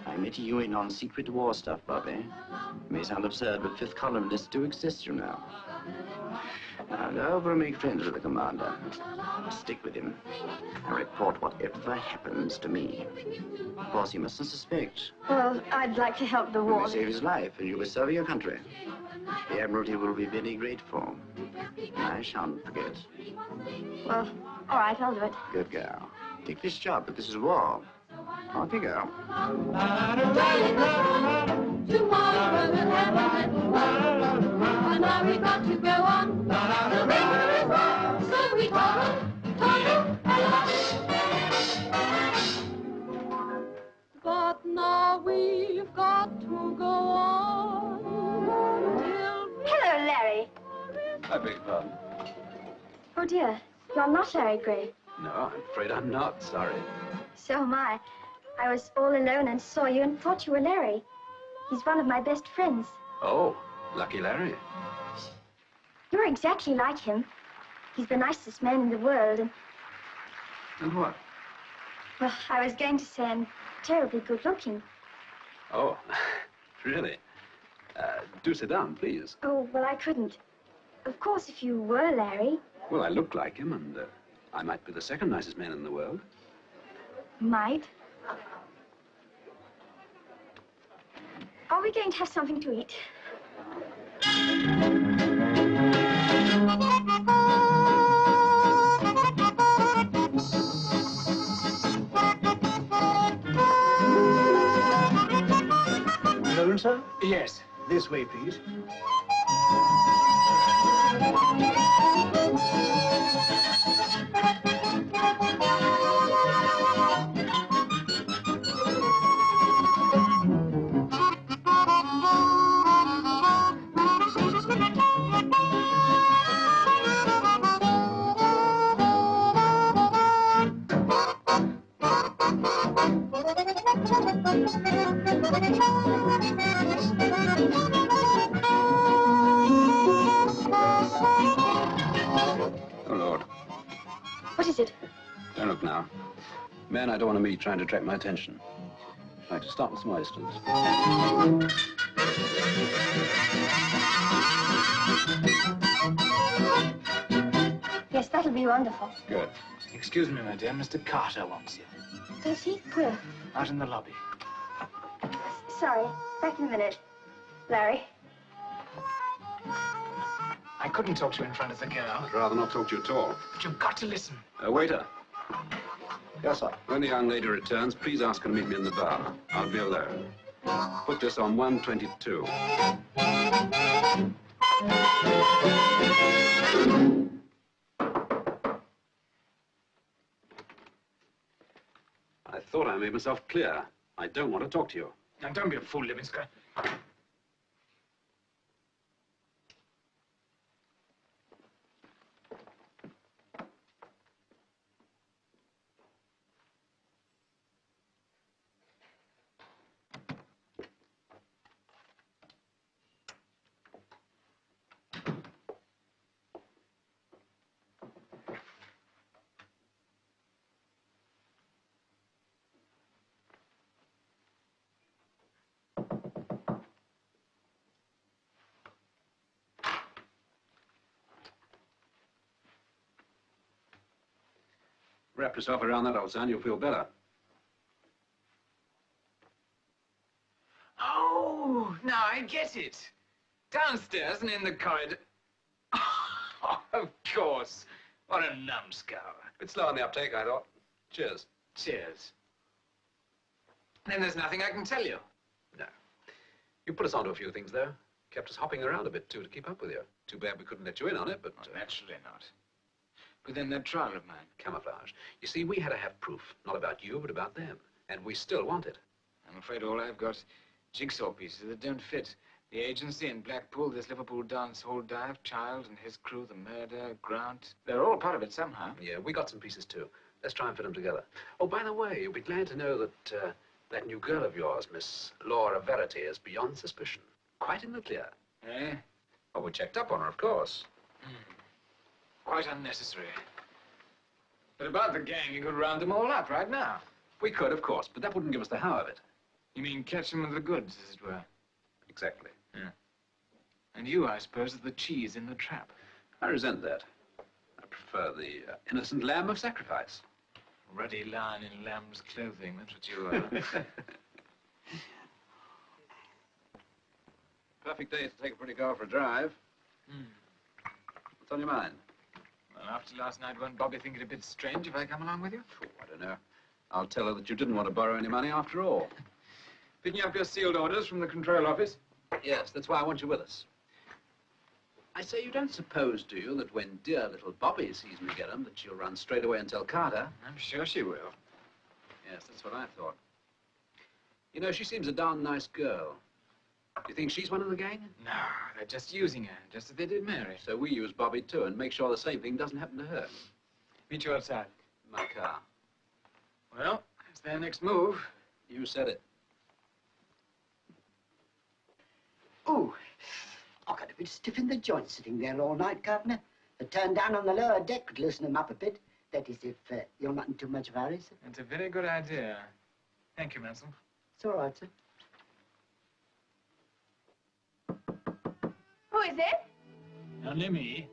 I'm letting you in on secret war stuff, Bobby. It may sound absurd, but fifth columnists do exist, you know. Now, go over and make friends with the commander. Stick with him and report whatever happens to me. Of course, he mustn't suspect. Well, I'd like to help the You war. may save his life, and you will serve your country. The Admiralty will be very grateful. I shan't forget. Well, all right, I'll do it. Good girl. Take this job, but this is war. Off you go. Tomorrow we'll have a little fun. But now we've got to go on. So we toddle along. But now we've got to go on. Hello, Larry. I beg your pardon. Oh, dear. You're not Larry Gray. No, I'm afraid I'm not. Sorry. So am I. I was all alone and saw you and thought you were Larry. He's one of my best friends. Oh, lucky Larry. You're exactly like him. He's the nicest man in the world, and... And what? Well, I was going to say I'm terribly good-looking. Oh, really? Do sit down, please. Oh, well, I couldn't. Of course, if you were Larry... Well, I look like him, and I might be the second nicest man in the world. Might. Are we going to have something to eat? Alone, sir? Yes. This way, please. Oh, Lord. What is it? Don't look now. Man I don't want to meet trying to attract my attention. I'd like to start with some oysters. Yes, that'll be wonderful. Good. Excuse me, my dear. Mr. Carter wants you. Does he? Where? Out in the lobby. Sorry. Back in a minute. Larry. I couldn't talk to you in front of the girl. I'd rather not talk to you at all. But you've got to listen. Waiter. Yes, sir. When the young lady returns, please ask her to meet me in the bar. I'll be alone. Put this on 122. I thought I made myself clear. I don't want to talk to you. Now, don't be a fool, Livinska. Wrap yourself around that, old son. You'll feel better. Oh, now I get it. Downstairs and in the corridor. Of course. What a numbskull. Bit slow on the uptake, I thought. Cheers. Cheers. Then there's nothing I can tell you. No. You put us onto a few things, though. Kept us hopping around a bit, too, to keep up with you. Too bad we couldn't let you in on it, but... naturally not. But then that trial of mine. Camouflage. You see, we had to have proof. Not about you, but about them. And we still want it. I'm afraid all I've got jigsaw pieces that don't fit. The agency in Blackpool, this Liverpool dance hall dive, Child and his crew, the murder, Grant. They're all part of it somehow. Yeah, we got some pieces, too. Let's try and fit them together. Oh, by the way, you'll be glad to know that that new girl of yours, Miss Laura Verity, is beyond suspicion. Quite in the clear. Eh? Well, we checked up on her, of course. Quite unnecessary. But about the gang, you could round them all up right now. We could, of course, but that wouldn't give us the how of it. You mean catch them with the goods, as it were? Exactly. Yeah. And you, I suppose, are the cheese in the trap. I resent that. I prefer the innocent lamb of sacrifice. Ruddy lion in lamb's clothing, that's what you are. Perfect day to take a pretty girl for a drive. What's on your mind? Well, after last night, won't Bobby think it a bit strange if I come along with you? Oh, I don't know. I'll tell her that you didn't want to borrow any money after all. Picking up your sealed orders from the control office? Yes, that's why I want you with us. I say, you don't suppose, do you, that when dear little Bobby sees me get 'em, that she'll run straight away and tell Carter? I'm sure she will. Yes, that's what I thought. You know, she seems a darn nice girl. Do you think she's one of the gang? No, they're just using her, just as they did Mary. So we use Bobby, too, and make sure the same thing doesn't happen to her. Meet you outside. My car. Well, it's their next move. You said it. Oh, I got a bit stiff in the joints sitting there all night, Governor. A turn down on the lower deck would loosen them up a bit. That is, if you're not in too much of a hurry, sir. It's a very good idea. Thank you, Mansell. It's all right, sir. Who is it? Only me.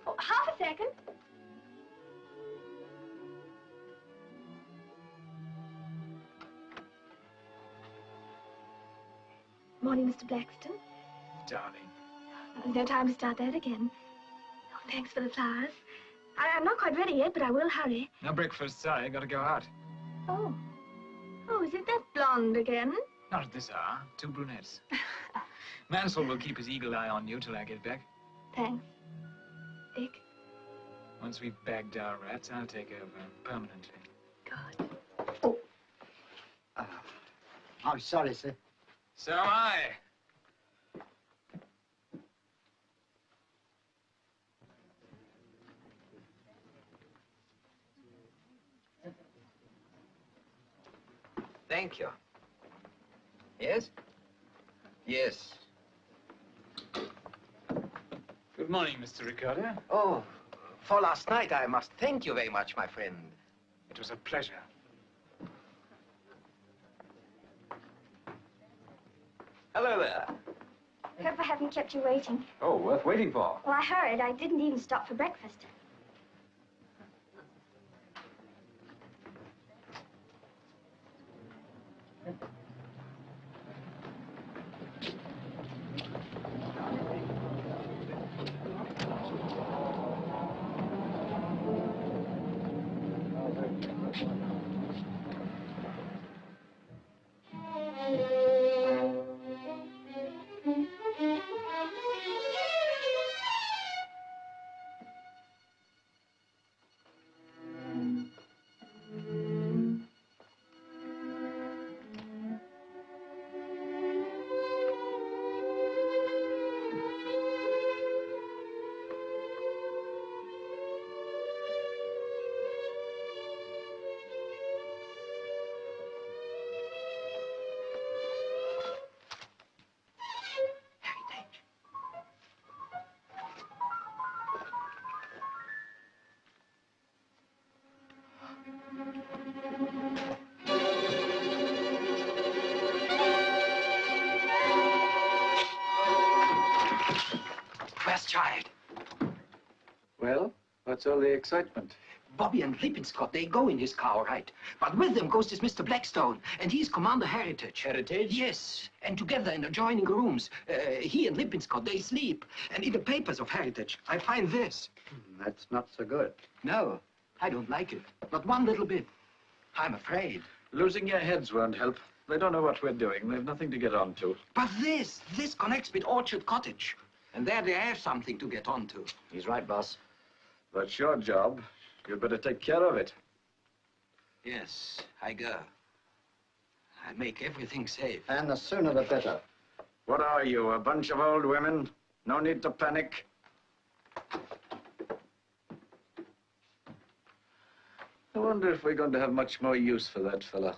Oh, half a second. Morning, Mr. Blackstone. Darling. No time to start that again. Oh, thanks for the flowers. I'm not quite ready yet, but I will hurry. No breakfast, sorry. Got to go out. Oh. Oh, is it that blonde again? Not at this hour. 2 brunettes. Mansell will keep his eagle eye on you till I get back. Thanks, Dick. Once we've bagged our rats, I'll take over permanently. God. Oh. I'm sorry, sir. So am I. Thank you. Yes? Yes. Good morning, Mr. Ricardo. Oh, for last night, I must thank you very much, my friend. It was a pleasure. Hello there. Hope I haven't kept you waiting. Oh, worth waiting for. Well, I hurried. I didn't even stop for breakfast. Where's Child? Well, what's all the excitement? Bobby and Lippinscott, they go in his car, all right. But with them goes this Mr. Blackstone, and he's Commander Heritage. Heritage? Yes, and together in adjoining rooms. He and Lippinscott, they sleep. And in the papers of Heritage, I find this. That's not so good. No, I don't like it. Not one little bit. I'm afraid. Losing your heads won't help. They don't know what we're doing. They've nothing to get on to. But this connects with Orchard Cottage. And there they have something to get on to. He's right, boss. That's your job. You'd better take care of it. Yes, I go. I make everything safe. And the sooner the better. What are you, a bunch of old women? No need to panic. I wonder if we're going to have much more use for that fella.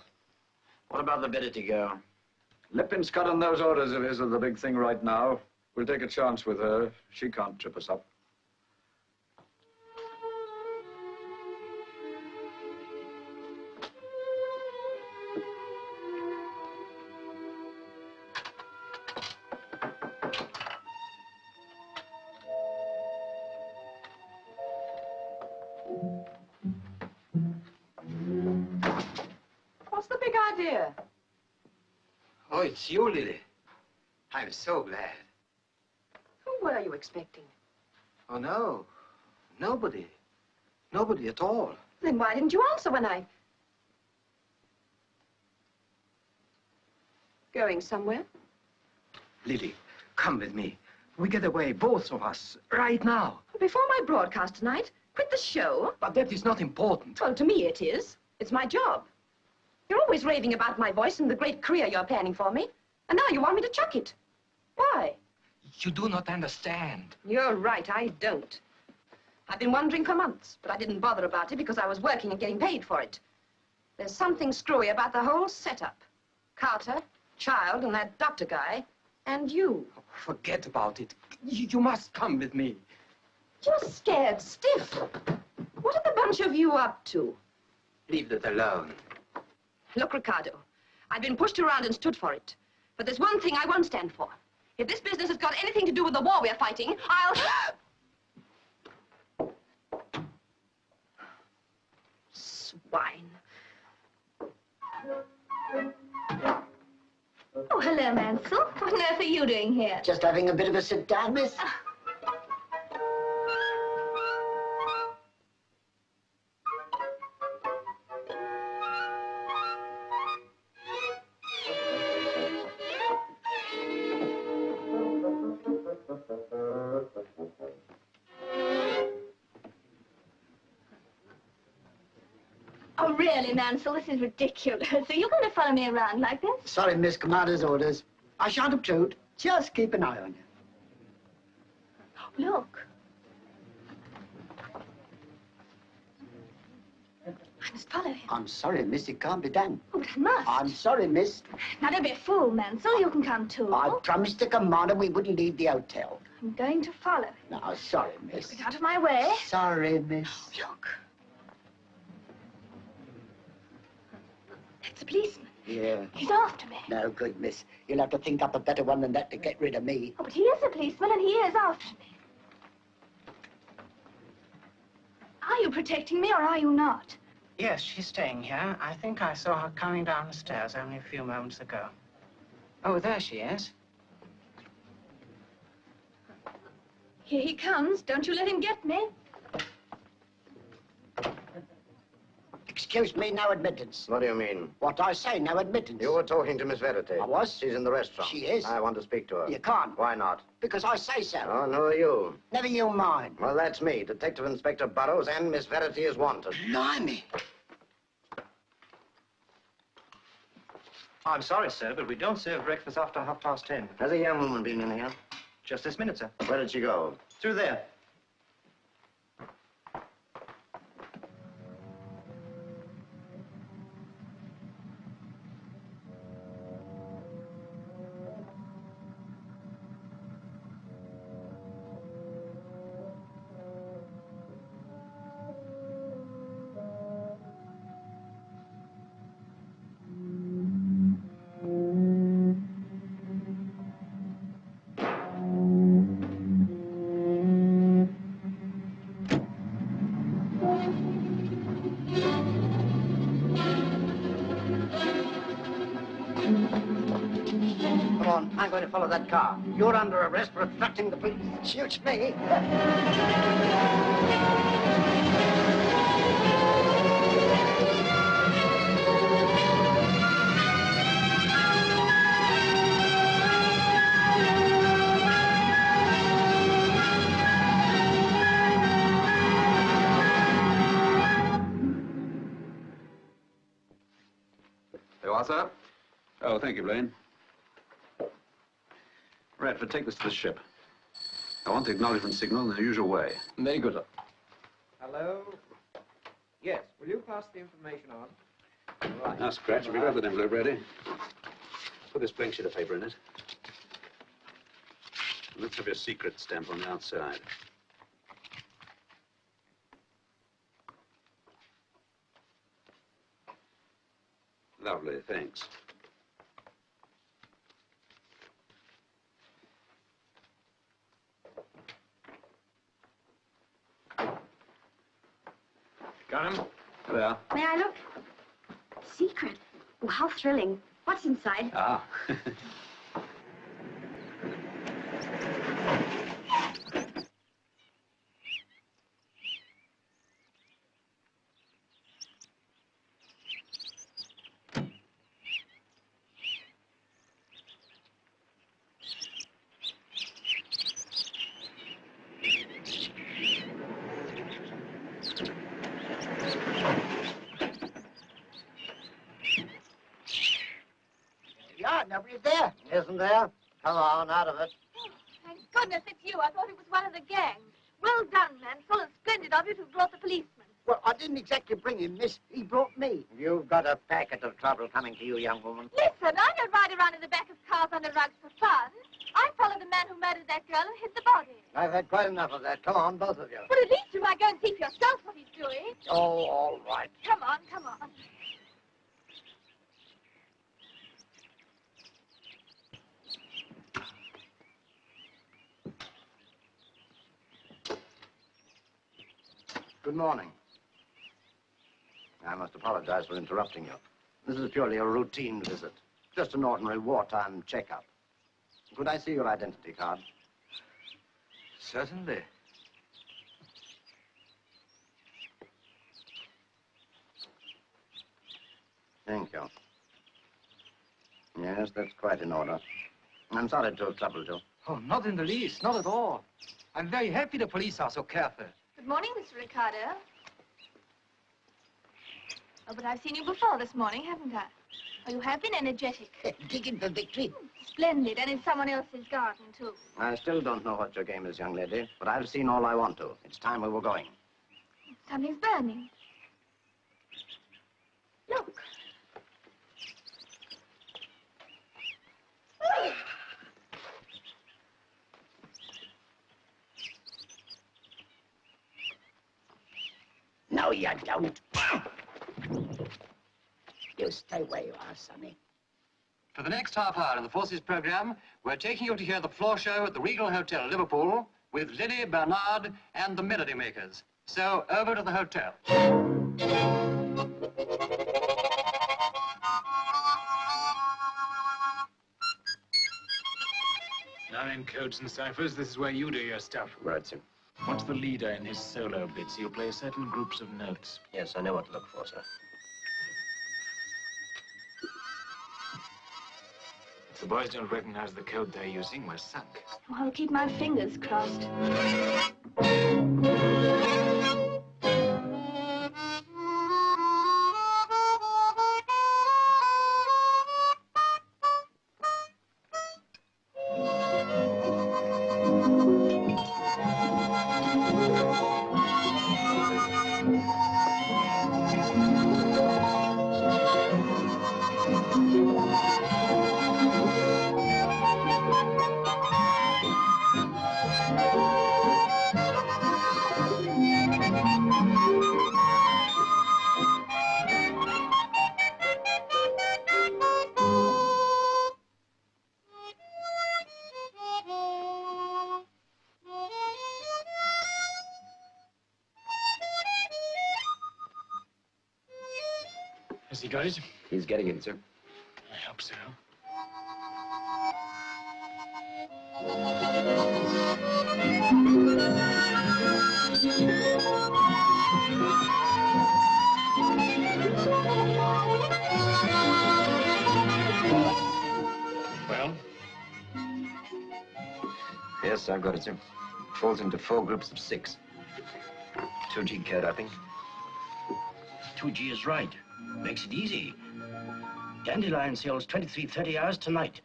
What about the Verity girl? Lippinscott and those orders of his are the big thing right now. We'll take a chance with her. She can't trip us up. What's the big idea? Oh, it's you, Lily. I'm so glad. Who were you expecting? Oh, no. Nobody. Nobody at all. Then why didn't you answer when I... Going somewhere? Lily, come with me. We get away, both of us, right now. Before my broadcast tonight? Quit the show? But that is not important. Well, to me it is. It's my job. You're always raving about my voice and the great career you're planning for me. And now you want me to chuck it. Why? You do not understand. You're right, I don't. I've been wondering for months, but I didn't bother about it because I was working and getting paid for it. There's something screwy about the whole setup. Carter, Child, and that doctor guy, and you. Forget about it. You must come with me. You're scared stiff. What are the bunch of you up to? Leave that alone. Look, Ricardo, I've been pushed around and stood for it. But there's one thing I won't stand for. If this business has got anything to do with the war we're fighting, I'll... Swine. Oh, hello, Mansell. What on earth are you doing here? Just having a bit of a sit down, miss. Oh, really, Mansell, this is ridiculous. Are you going to follow me around like this? Sorry, Miss Commander's orders. I shan't obtrude. Just keep an eye on you. Look. I must follow him. I'm sorry, miss. It can't be done. Oh, but I must. I'm sorry, miss. Now, don't be a fool, Mansell. You can come too. I promised the commander we wouldn't leave the hotel. I'm going to follow him. No, sorry, miss. Get out of my way. Sorry, miss. Look. That's a policeman. Yeah. He's after me. No good, miss. You'll have to think up a better one than that to get rid of me. Oh, but he is a policeman and he is after me. Are you protecting me or are you not? Yes, she's staying here. I think I saw her coming down the stairs only a few moments ago. Oh, there she is. Here he comes. Don't you let him get me. Excuse me, no admittance. What do you mean? What I say, no admittance. You were talking to Miss Verity. I was? She's in the restaurant. She is? I want to speak to her. You can't. Why not? Because I say so. Oh, and who are you? Never you mind. Well, that's me, Detective Inspector Burrows, and Miss Verity is wanted. Blimey. I'm sorry, sir, but we don't serve breakfast after 10:30. Has a young woman been in here? Just this minute, sir. Where did she go? Through there. on. I'm going to follow that car. You're under arrest for obstructing the police. Shoots me. There you are, sir. Oh, thank you, Blaine. Radford, take this to the ship. I want the acknowledgement signal in the usual way. Very good, sir. Hello? Yes, will you pass the information on? Right. Now, Scratch, have you got that envelope ready? Put this blank sheet of paper in it. Let's have your secret stamp on the outside. Lovely, thanks. Got him? There. May I look? Secret. Oh, how thrilling. What's inside? Ah. Yeah, nobody's there. Isn't there? Come on, out of it. Thank goodness it's you. I thought it was one of the gang. Well done, Mansell, and splendid of you to have brought the policeman. Well, I didn't exactly bring him, miss. He brought me. You've got a packet of trouble coming to you, young woman. Listen, I don't ride around in the back of cars under rugs for fun. I followed the man who murdered that girl and hid the body. I've had quite enough of that. Come on, both of you. But at least you might go and see for yourself what he's doing. Oh, all right. Come on, come on. Good morning. I must apologize for interrupting you. This is purely a routine visit. Just an ordinary wartime checkup. Could I see your identity card? Certainly. Thank you. Yes, that's quite in order. I'm sorry to have troubled you. Oh, not in the least, not at all. I'm very happy the police are so careful. Good morning, Mr. Ricardo. Oh, but I've seen you before this morning, haven't I? Oh, you have been energetic. Digging for victory. Splendid, and in someone else's garden, too. I still don't know what your game is, young lady, but I've seen all I want to. It's time we were going. Something's burning. Look. No, you don't. You stay where you are, Sonny. For the next half hour in the Forces program, we're taking you to hear the floor show at the Regal Hotel, Liverpool, with Lily, Bernard, and the Melody Makers. So, over to the hotel. Now in codes and ciphers, this is where you do your stuff. Right, sir. Once the leader in his solo bits, he'll play certain groups of notes. Yes, I know what to look for, sir. If the boys don't recognize the code they're using, we're sunk. Oh, I'll keep my fingers crossed. Has he got it? He's getting it, sir. I hope so. Well? Yes, I've got it, sir. Falls into 4 groups of 6. 2G cat, I think. 2G is right. Makes it easy. Dandelion sells 23:30 hours tonight.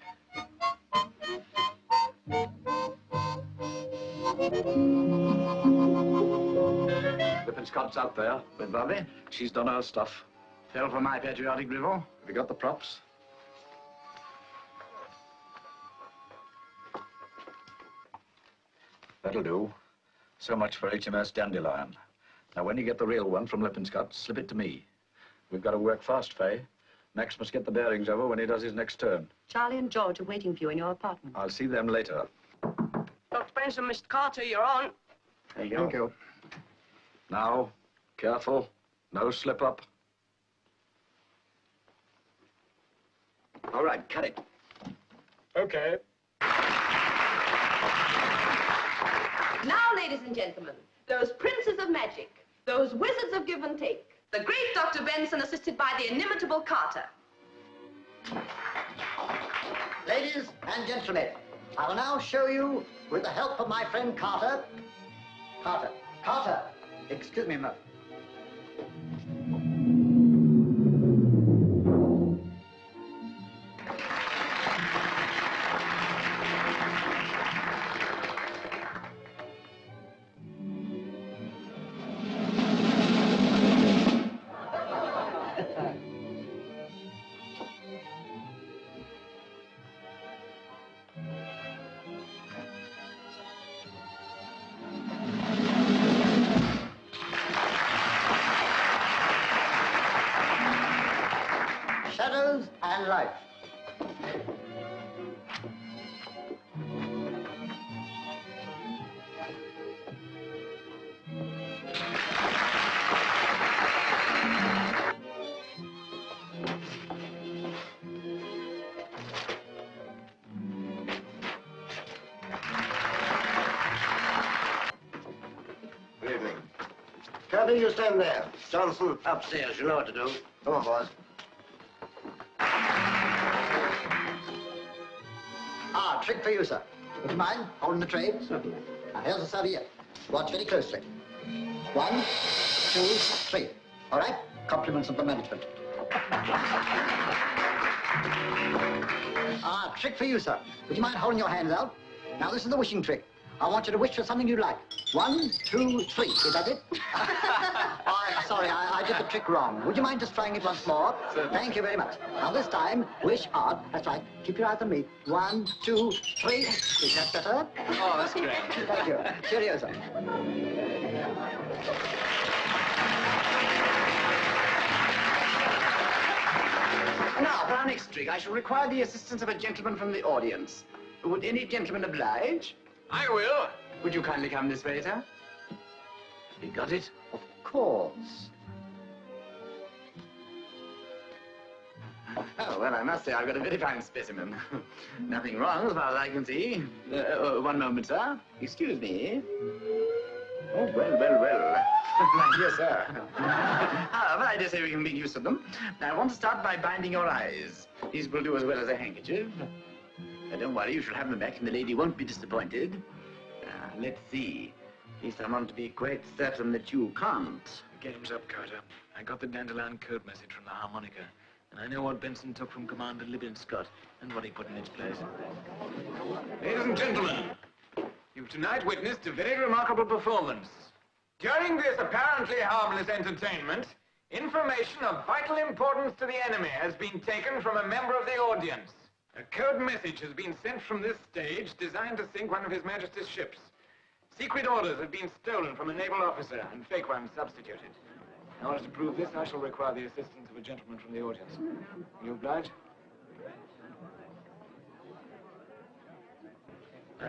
Lippinscott's out there with Bobby. She's done her stuff. Fell for my patriotic drivel. Have you got the props? That'll do. So much for HMS Dandelion. Now, when you get the real one from Lippinscott, slip it to me. We've got to work fast, Faye. Max must get the bearings over when he does his next turn. Charlie and George are waiting for you in your apartment. I'll see them later. Dr. Benson, Mr. Carter, you're on. There you go. Thank you. Now, careful. No slip up. All right, cut it. Okay. Now, ladies and gentlemen, those princes of magic, those wizards of give and take, the great Dr. Benson, assisted by the inimitable Carter. Ladies and gentlemen, I will now show you, with the help of my friend Carter. Carter, excuse me a moment. Shadows and light. Good evening. Carter, you stand there. Johnson, upstairs. You know what to do. Come on, boys. Ah, trick for you, sir. Would you mind holding the tray? Certainly. Now, here's the serviette. Watch very closely. 1, 2, 3. All right? Compliments of the management. Ah, trick for you, sir. Would you mind holding your hands out? Now, this is the wishing trick. I want you to wish for something you like. 1, 2, 3. Is that it? Oh, sorry, I did the trick wrong. Would you mind just trying it once more? Certainly. Thank you very much. Now, this time, wish hard. That's right. Keep your eyes on me. 1, 2, 3. Is that better? Oh, that's great. Thank you. Cheerio, sir. Now, for our next trick, I shall require the assistance of a gentleman from the audience. Would any gentleman oblige? I will. Would you kindly come this way, sir? You got it? Of course. Oh, well, I must say I've got a very fine specimen. Nothing wrong as far as I can see. One moment, sir. Excuse me. Oh, well. My dear sir. However, I dare say we can make use of them. I want to start by binding your eyes. These will do as well as a handkerchief. Don't worry, you shall have them back and the lady won't be disappointed. Let's see. At least I want to be quite certain that you can't. The game's up, Carter. I got the Dandelion code message from the harmonica, and I know what Benson took from Commander Lippinscott and what he put in its place. Ladies and gentlemen, you've tonight witnessed a very remarkable performance. During this apparently harmless entertainment, information of vital importance to the enemy has been taken from a member of the audience. A code message has been sent from this stage designed to sink one of His Majesty's ships. Secret orders have been stolen from a naval officer and fake ones substituted. In order to prove this, I shall require the assistance of a gentleman from the audience. Will you oblige?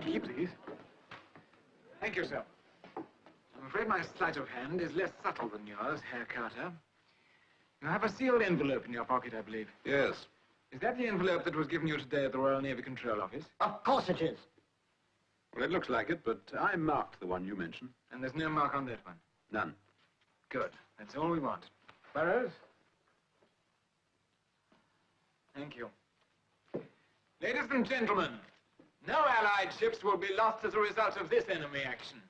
Keep these. Thank you, sir. I'm afraid my sleight of hand is less subtle than yours, Herr Carter. You have a sealed envelope in your pocket, I believe. Yes. Is that the envelope that was given you today at the Royal Navy Control Office? Of course it is. Well, it looks like it, but I marked the one you mentioned. And there's no mark on that one? None. Good. That's all we want. Burroughs? Thank you. Ladies and gentlemen, no Allied ships will be lost as a result of this enemy action.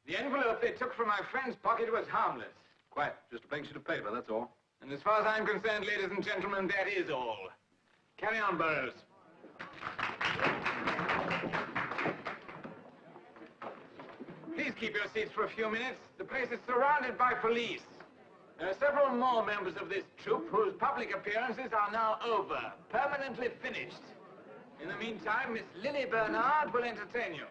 The envelope they took from my friend's pocket was harmless. Quite. Just a blank sheet of paper, that's all. And as far as I'm concerned, ladies and gentlemen, that is all. Carry on, Burroughs. Please keep your seats for a few minutes. The place is surrounded by police. There are several more members of this troupe whose public appearances are now over, permanently finished. In the meantime, Miss Lily Bernard will entertain you.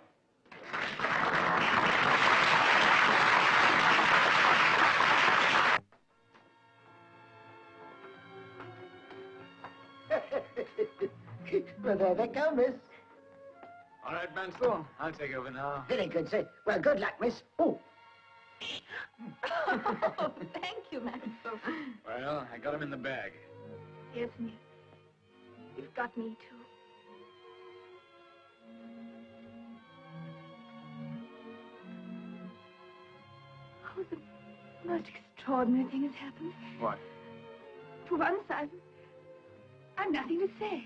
Well, there they come, miss. All right, Mansell, I'll take over now. Very good, sir. Well, good luck, miss. Oh. Oh, thank you, Mansell. Well, I got him in the bag. Yes, miss. You've got me, too. Oh, the most extraordinary thing has happened. What? For once, I've nothing to say.